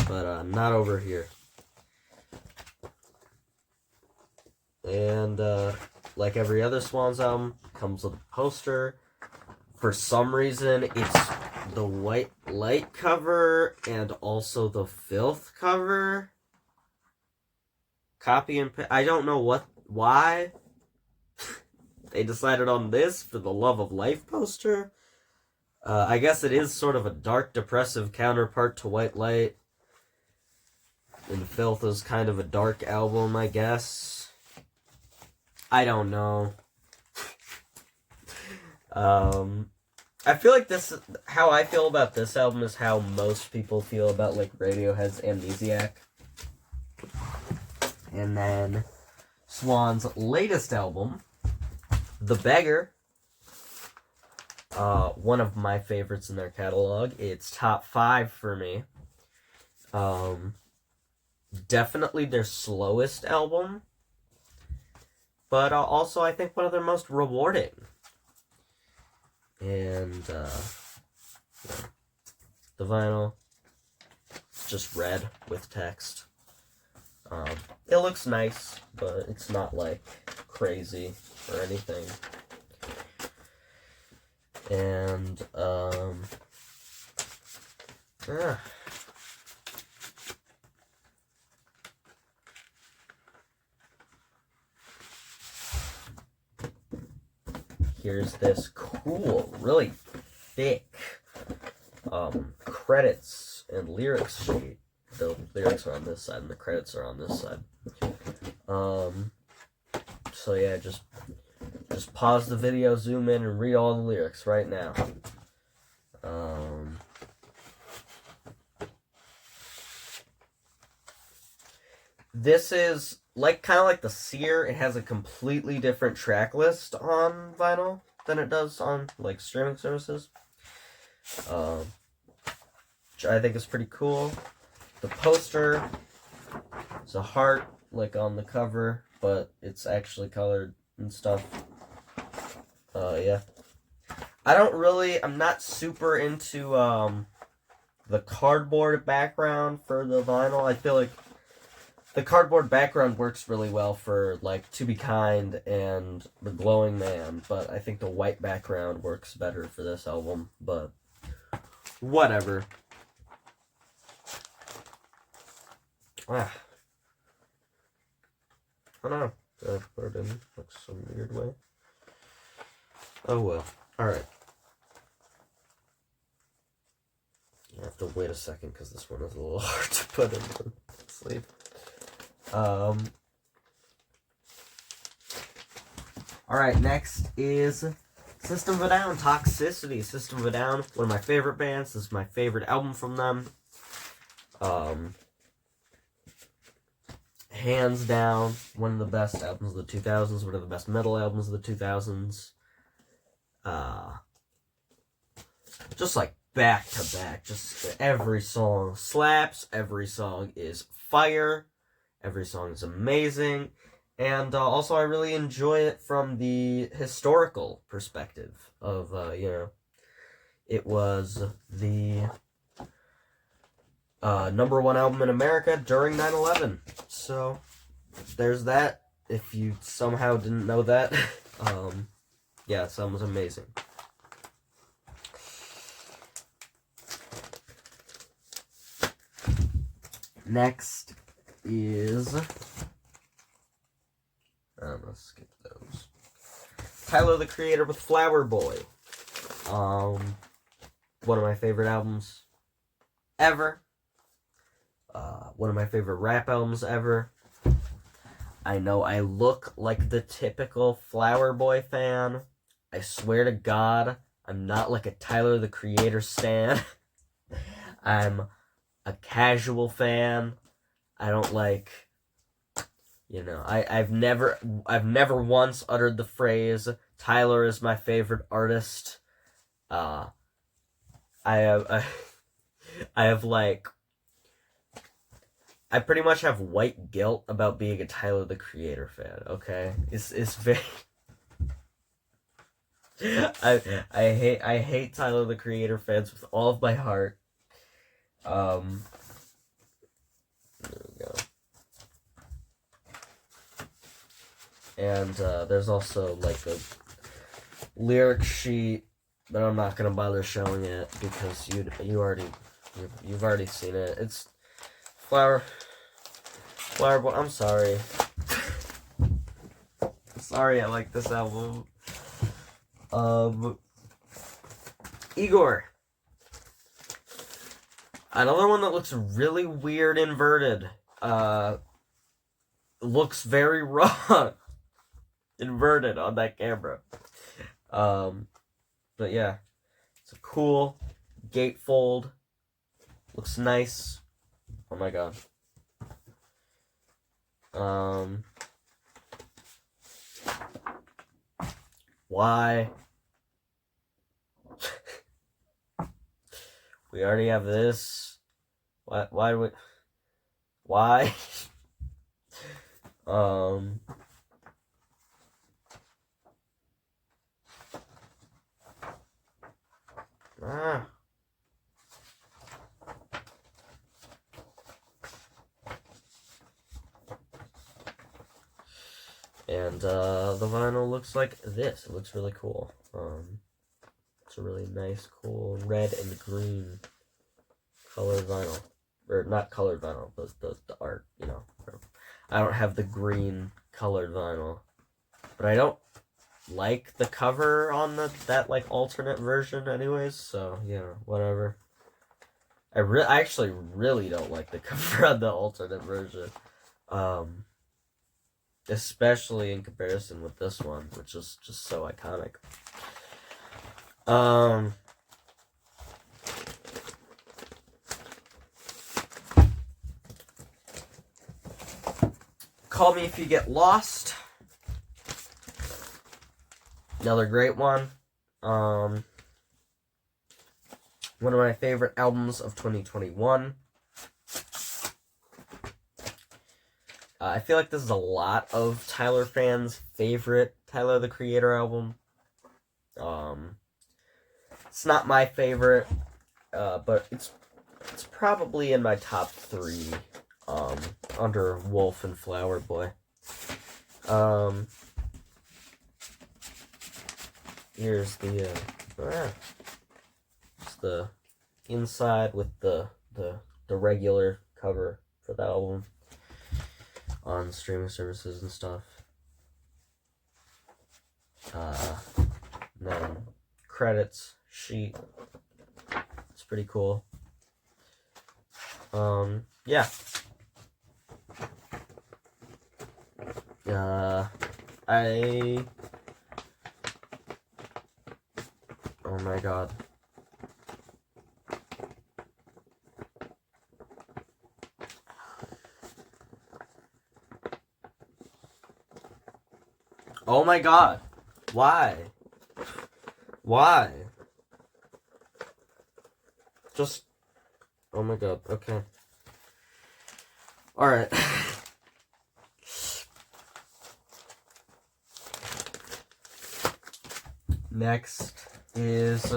but not over here. And like every other Swans album, comes with a poster. For some reason, it's the White Light cover and also the Filth cover. Copy and paste. I don't know why they decided on this for the Love of Life poster. I guess it is sort of a dark, depressive counterpart to White Light. And Filth is kind of a dark album, I guess. I don't know. I feel like how I feel about this album is how most people feel about, like, Radiohead's Amnesiac. And then Swan's latest album, The Beggar. One of my favorites in their catalog. It's top 5 for me. Definitely their slowest album. But also, I think, one of their most rewarding. And, yeah. The vinyl, it's just red with text. It looks nice, but it's not, like, crazy or anything. And, yeah. Here's this cool, really thick credits and lyrics sheet. The lyrics are on this side and the credits are on this side. So yeah, just pause the video, zoom in, and read all the lyrics right now. This is kind of like the Seer. It has a completely different track list on vinyl than it does on like streaming services, which I think is pretty cool. The poster is a heart like on the cover, but it's actually colored and stuff. Yeah, I'm not super into the cardboard background for the vinyl. I feel like the cardboard background works really well for, like, To Be Kind and The Glowing Man, but I think the white background works better for this album, but whatever. I don't know. Did I put it in like some weird way? Oh well. Alright. I have to wait a second because this one is a little hard to put in the sleeve. Alright, next is System of a Down, Toxicity. System of a Down, one of my favorite bands. This is my favorite album from them. Hands down, one of the best albums of the 2000s, one of the best metal albums of the 2000s. Just like back to back, just every song slaps, every song is fire. Every song is amazing, and also I really enjoy it from the historical perspective of, it was the #1 album in America during 9/11, so there's that, if you somehow didn't know that. Yeah, it sounds amazing. Next is, I'm gonna skip those. Tyler, the Creator with Flower Boy. One of my favorite albums ever. One of my favorite rap albums ever. I know I look like the typical Flower Boy fan. I swear to God, I'm not like a Tyler, the Creator stan. I'm a casual fan. I don't like I've never once uttered the phrase Tyler is my favorite artist. I have I have like I pretty much have white guilt about being a Tyler the Creator fan. Okay, it's very. I hate Tyler the Creator fans with all of my heart. There we go. And there's also like a lyric sheet, but I'm not gonna bother showing it because you've already seen it. It's Flower Boy. I'm sorry. Sorry, I like this album. Igor. Another one that looks really weird inverted. Looks very raw inverted on that camera. But yeah, it's a cool gatefold. Looks nice. Oh my god. Why? We already have this. Why do we? Why? And the vinyl looks like this. It looks really cool. It's a really nice, cool red and green colored vinyl. Or not colored vinyl, but the art, I don't have the green colored vinyl. But I don't like the cover on that like alternate version anyways, so whatever. I actually really don't like the cover on the alternate version. Especially in comparison with this one, which is just so iconic. Call Me If You Get Lost. Another great one. One of my favorite albums of 2021. I feel like this is a lot of Tyler fans' favorite Tyler the Creator album. It's not my favorite, but it's probably in my top 3, under Wolf and Flower Boy. Here's the inside with the regular cover for the album on streaming services and stuff. Then credits sheet. It's pretty cool. Yeah. Oh my god. Oh my god. Why? Why? Just... Oh my god. Okay. Alright. Next is...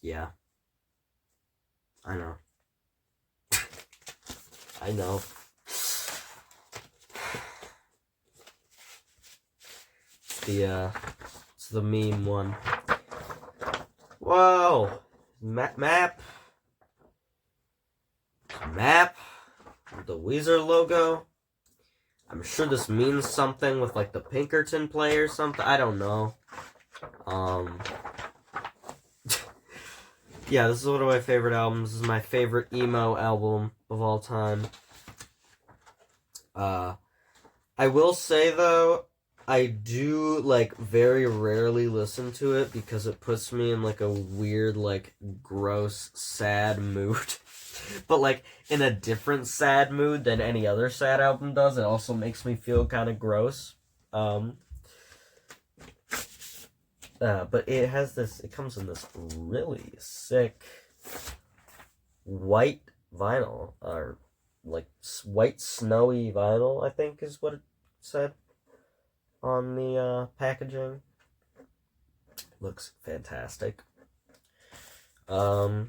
Yeah. I know. I know. It's the meme one. Whoa! Map. The Weezer logo. I'm sure this means something with like the Pinkerton play or something. I don't know. Yeah, this is one of my favorite albums. This is my favorite emo album of all time. I will say though, I do like very rarely listen to it because it puts me in like a weird, like gross, sad mood. but like in a different sad mood than any other sad album does. It also makes me feel kind of gross. But it has this. It comes in this really sick white vinyl, or like white snowy vinyl, I think is what it said on the packaging. Looks fantastic. So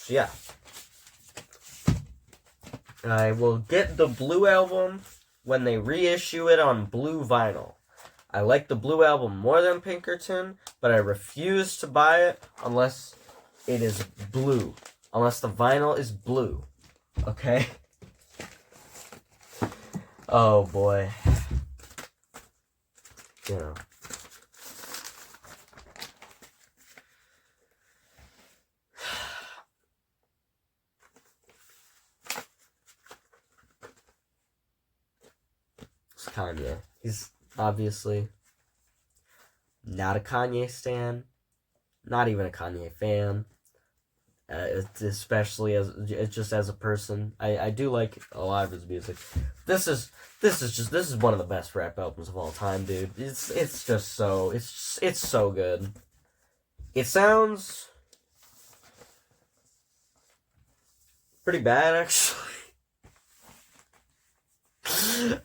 yeah, I will get the blue album when they reissue it on blue vinyl. I like the blue album more than Pinkerton, but I refuse to buy it unless it is blue. Unless the vinyl is blue. Okay? Oh boy. You know. It's Kanye. He's obviously not a Kanye stan. Not even a Kanye fan. Especially as just as a person, I do like a lot of his music. This is one of the best rap albums of all time, dude. It's just so it's so good. It sounds pretty bad actually,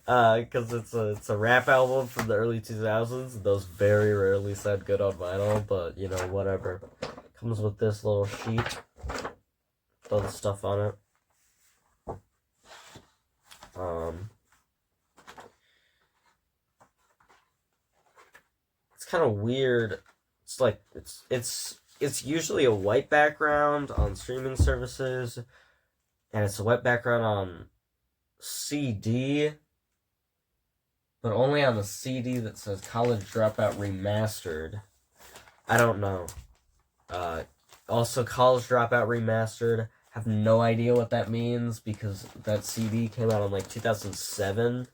because it's a rap album from the early 2000s. Those very rarely sound good on vinyl, but you know, whatever. Comes with this little sheet. All the stuff on it. It's kind of weird. It's like it's usually a white background on streaming services, and it's a white background on CD, but only on the CD that says College Dropout Remastered. I don't know. Also, College Dropout Remastered, have no idea what that means because that CD came out in like 2007.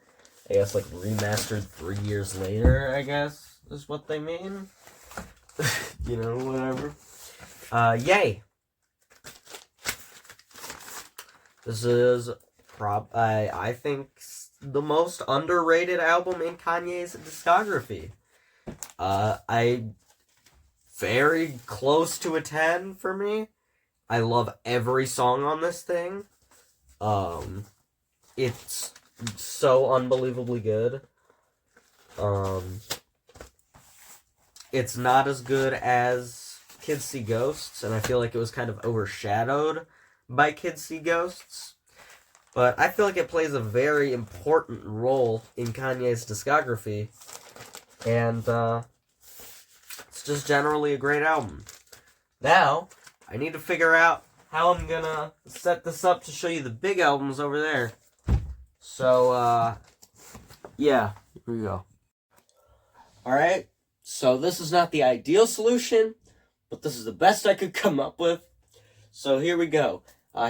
I guess like remastered 3 years later, I guess, is what they mean. You know, whatever. Yay! This is I think the most underrated album in Kanye's discography. Very close to a 10 for me. I love every song on this thing. It's so unbelievably good. It's not as good as Kids See Ghosts, and I feel like it was kind of overshadowed by Kids See Ghosts. But I feel like it plays a very important role in Kanye's discography. And, it's just generally a great album. Now, I need to figure out how I'm gonna set this up to show you the big albums over there. So, yeah, here we go. Alright, so this is not the ideal solution, but this is the best I could come up with. So here we go.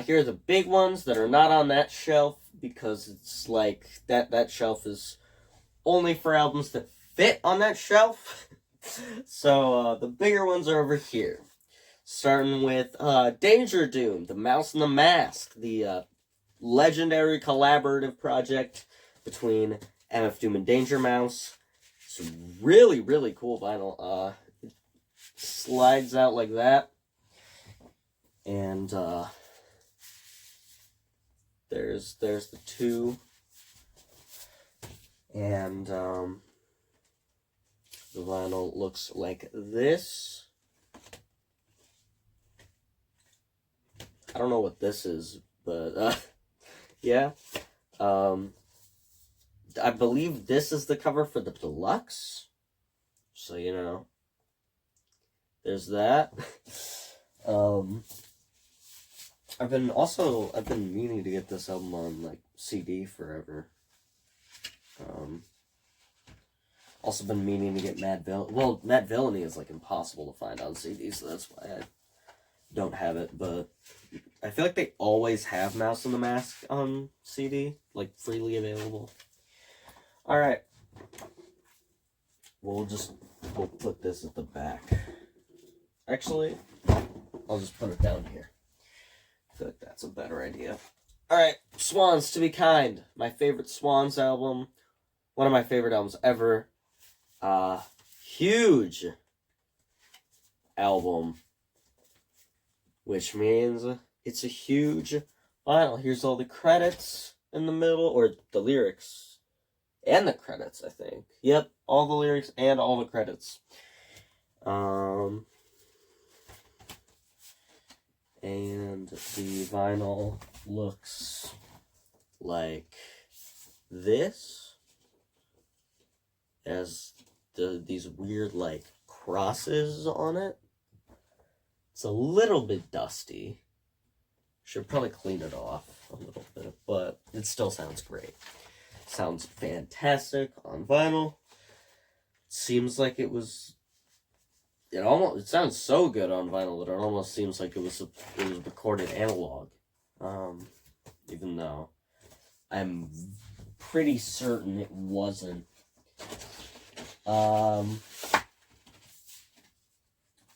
Here are the big ones that are not on that shelf, because it's like, that shelf is only for albums that fit on that shelf. So, the bigger ones are over here. Starting with, Danger Doom, The Mouse and the Mask, the, legendary collaborative project between MF Doom and Danger Mouse. It's really, really cool vinyl. It slides out like that. And, there's the two. And, the vinyl looks like this. I don't know what this is, but, yeah. I believe this is the cover for the deluxe. So, you know. There's that. I've been meaning to get this album on, like, CD forever. Also been meaning to get Mad Villainy. Well, Mad Villainy is, like, impossible to find on CD, so that's why I don't have it, but I feel like they always have Mouse and the Mask on CD, like, freely available. Alright. We'll put this at the back. Actually, I'll just put it down here. I feel like that's a better idea. Alright, Swans to Be Kind. My favorite Swans album. One of my favorite albums ever. Huge album. Which means it's a huge vinyl. Here's all the credits in the middle, or the lyrics. And the credits, I think. Yep, all the lyrics and all the credits. And the vinyl looks like this. It has these weird, like, crosses on it. It's a little bit dusty. Should probably clean it off a little bit, but it still sounds great. Sounds fantastic on vinyl. Seems like it was... It sounds so good on vinyl that it almost seems like it was recorded analog. Even though I'm pretty certain it wasn't.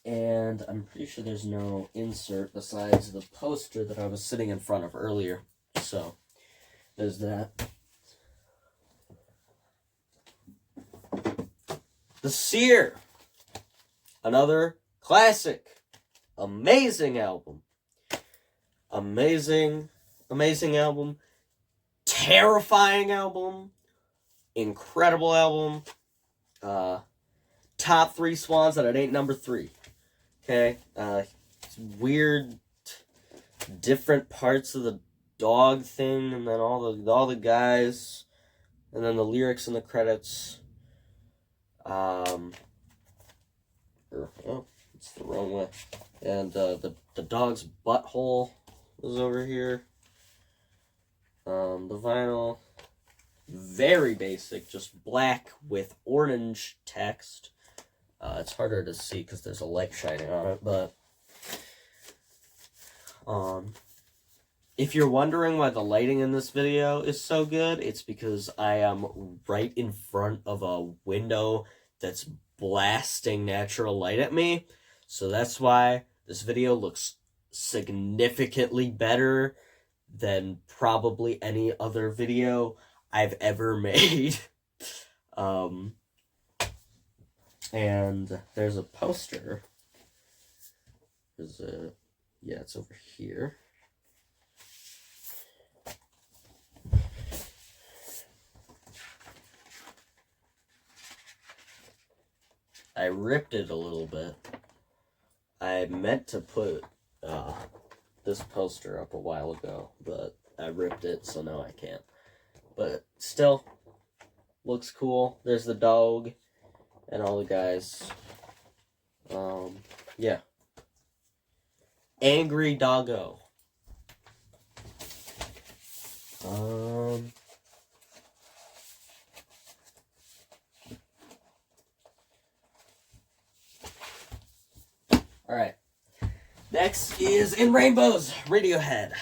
And I'm pretty sure there's no insert besides the poster that I was sitting in front of earlier. So, there's that. The Seer. Another classic. Amazing album. Amazing album. Terrifying album. Incredible album. Top 3 Swans, and it ain't number 3. Okay? Weird, different parts of the dog thing, and then all the guys, and then the lyrics and the credits. Oh, it's the wrong way. And the dog's butthole is over here. The vinyl, very basic, just black with orange text. It's harder to see because there's a light shining on it, but if you're wondering why the lighting in this video is so good, it's because I am right in front of a window that's blasting natural light at me. So that's why this video looks significantly better than probably any other video I've ever made. And there's a poster. Yeah, it's over here. I ripped it a little bit. I meant to put this poster up a while ago, but I ripped it, so now I can't. But still, looks cool. There's the dog and all the guys. Yeah. Angry Doggo. Alright. Next is In Rainbows, Radiohead.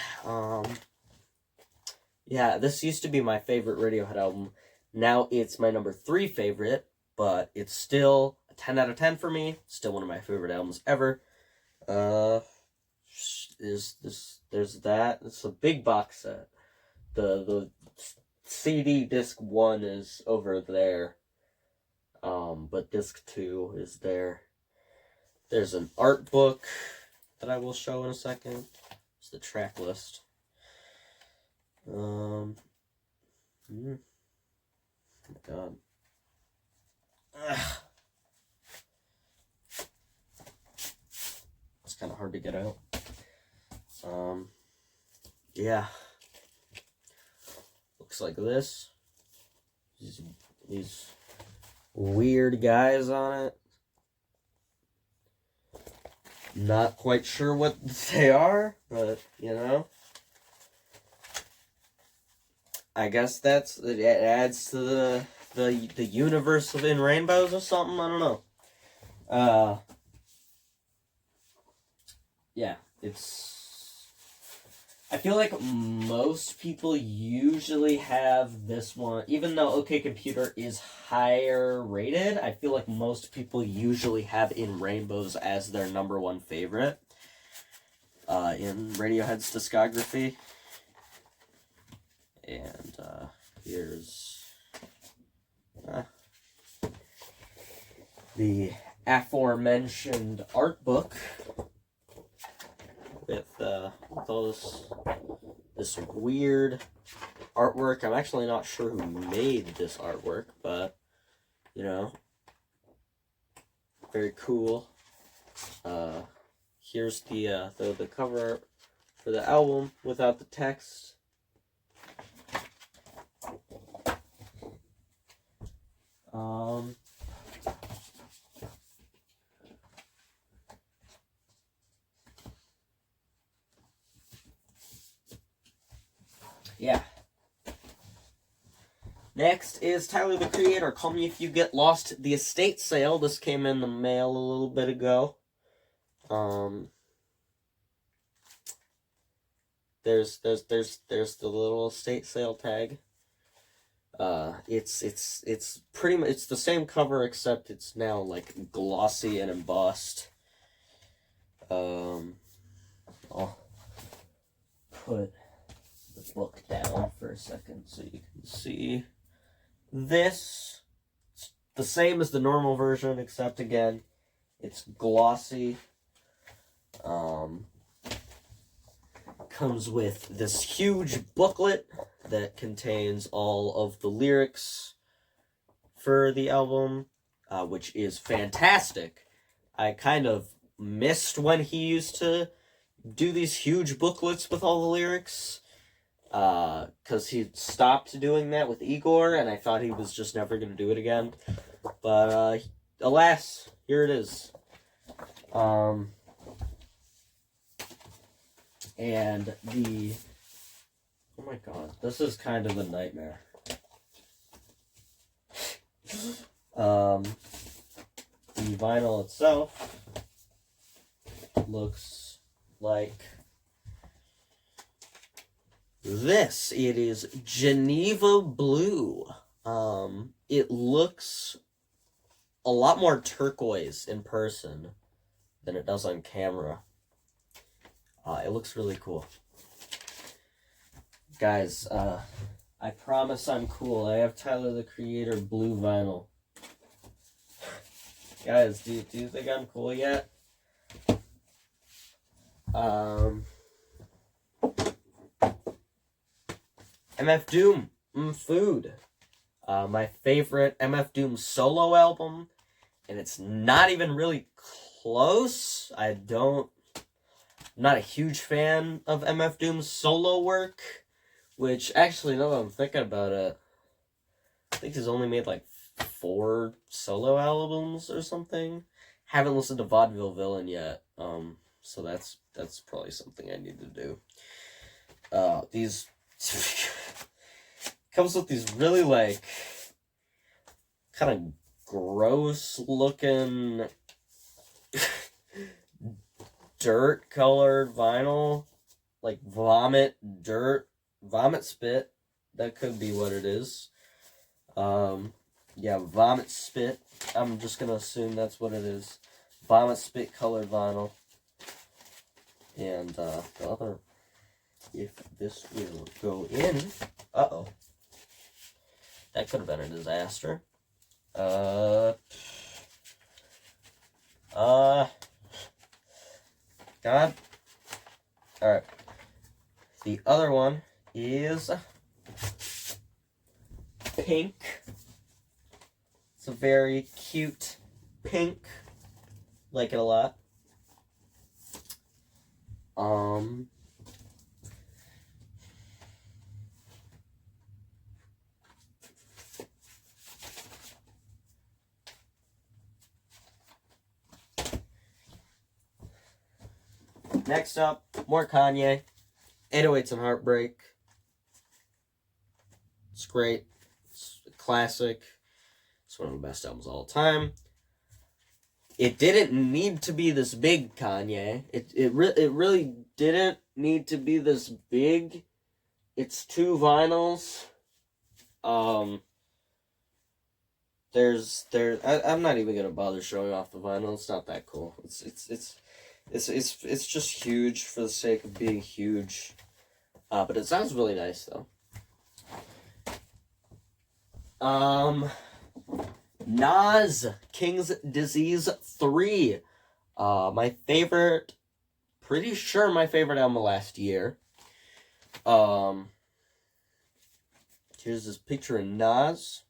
Yeah, this used to be my favorite Radiohead album. Now it's my number 3 favorite, but it's still a 10 out of 10 for me. Still one of my favorite albums ever. There's that. It's a big box set. The CD disc 1 is over there. But disc 2 is there. There's an art book that I will show in a second. It's the track list. Oh my god. Ugh. It's kind of hard to get out. Yeah. Looks like this. These weird guys on it. Not quite sure what they are, but, you know. I guess it adds to the universe of In Rainbows or something, I don't know. Yeah, it's I feel like most people usually have this one, even though OK Computer is higher rated, I feel like most people usually have In Rainbows as their #1 favorite in Radiohead's discography. And here's the aforementioned art book with all this weird artwork. I'm actually not sure who made this artwork, but you know, very cool. Here's the cover art for the album without the text. Yeah. Next is Tyler the Creator, Call Me If You Get Lost, the estate sale. This came in the mail a little bit ago. There's the little estate sale tag. It's pretty much, it's the same cover except it's now like glossy and embossed. I'll put the book down for a second so you can see this. It's the same as the normal version, except again, it's glossy. Comes with this huge booklet that contains all of the lyrics for the album, which is fantastic. I kind of missed when he used to do these huge booklets with all the lyrics, because he stopped doing that with Igor, and I thought he was just never going to do it again. But alas, here it is. And oh my god, this is kind of a nightmare. The vinyl itself looks like this. It is Geneva Blue. It looks a lot more turquoise in person than it does on camera. It looks really cool. Guys, I promise I'm cool. I have Tyler the Creator blue vinyl. Guys, do you think I'm cool yet? MF Doom, Food. My favorite MF Doom solo album, and it's not even really close. I'm not a huge fan of MF Doom's solo work, which actually, now that I'm thinking about it, I think he's only made like 4 solo albums or something. Haven't listened to Vaudeville Villain yet, so that's probably something I need to do. These comes with these really like kind of gross looking dirt colored vinyl, like vomit spit. That could be what it is. Yeah, vomit spit. I'm just gonna assume that's what it is. Vomit spit colored vinyl. And the other, if this will go in, that could have been a disaster. God. Alright. The other one is pink. It's a very cute pink. Like it a lot. Next up, more Kanye. 808s and Heartbreak. It's great. It's a classic. It's one of the best albums of all time. It didn't need to be this big, Kanye. It really didn't need to be this big. It's 2 vinyls. I'm not even gonna bother showing off the vinyl. It's not that cool. It's just huge for the sake of being huge. But it sounds really nice though. Nas, King's Disease 3. My favorite, pretty sure my favorite album of last year. Here's this picture of Nas.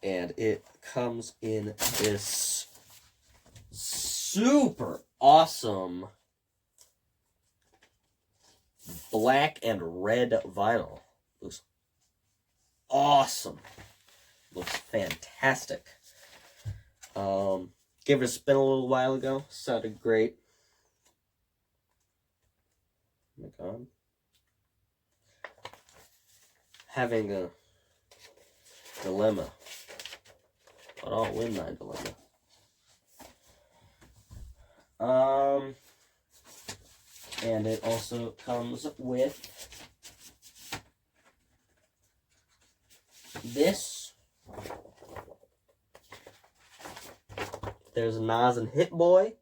And it comes in this super awesome black and red vinyl. Looks awesome. Looks fantastic. Gave it a spin a little while ago. Sounded great. Oh my god. Having a dilemma. But I'll win my dilemma. And it also comes with this. There's Nas and Hit Boy.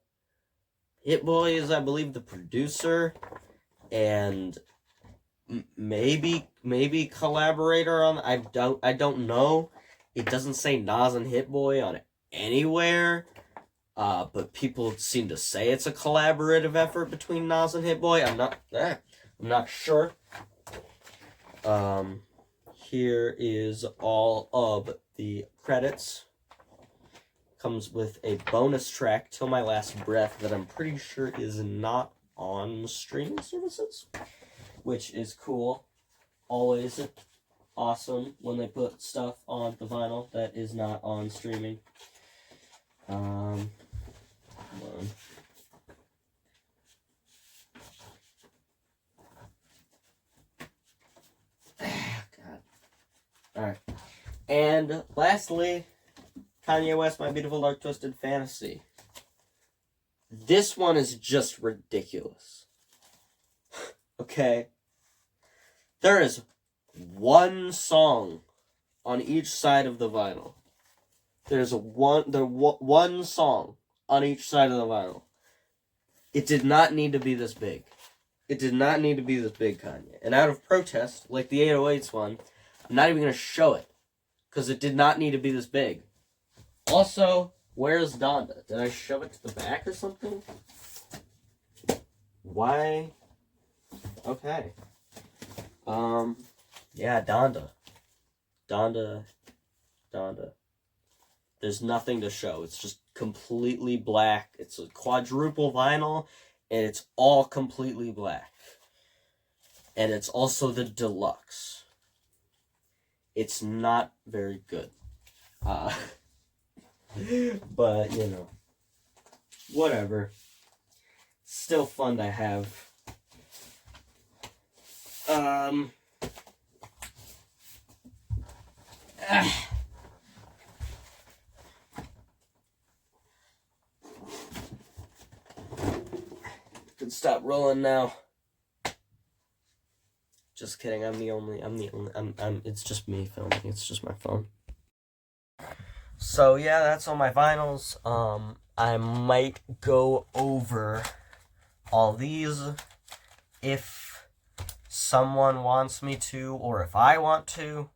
Hit Boy is, I believe, the producer and maybe collaborator on. I don't know. It doesn't say Nas and Hit Boy on it anywhere. But people seem to say it's a collaborative effort between Nas and Hit Boy. I'm not sure. Here is all of the credits. Comes with a bonus track, Till My Last Breath, that I'm pretty sure is not on streaming services, which is cool. Always awesome when they put stuff on the vinyl that is not on streaming. Hold on. God. Alright. And lastly, Kanye West, My Beautiful Dark Twisted Fantasy. This one is just ridiculous. Okay? There is one song on each side of the vinyl. There's one song on each side of the vinyl. It did not need to be this big. It did not need to be this big, Kanye. And out of protest, like the 808s one, I'm not even going to show it. Because it did not need to be this big. Also, where's Donda? Did I shove it to the back or something? Why? Okay. Yeah, Donda. There's nothing to show. It's just completely black. It's a quadruple vinyl, and it's all completely black. And it's also the deluxe. It's not very good. But, you know, whatever. Still fun to have. Can stop rolling now. Just kidding. It's just me filming. It's just my phone. So yeah, that's all my vinyls. I might go over all these if someone wants me to, or if I want to.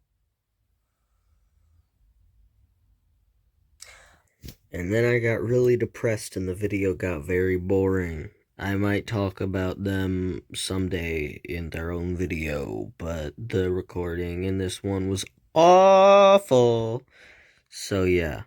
And then I got really depressed and the video got very boring. I might talk about them someday in their own video, but the recording in this one was awful. So yeah.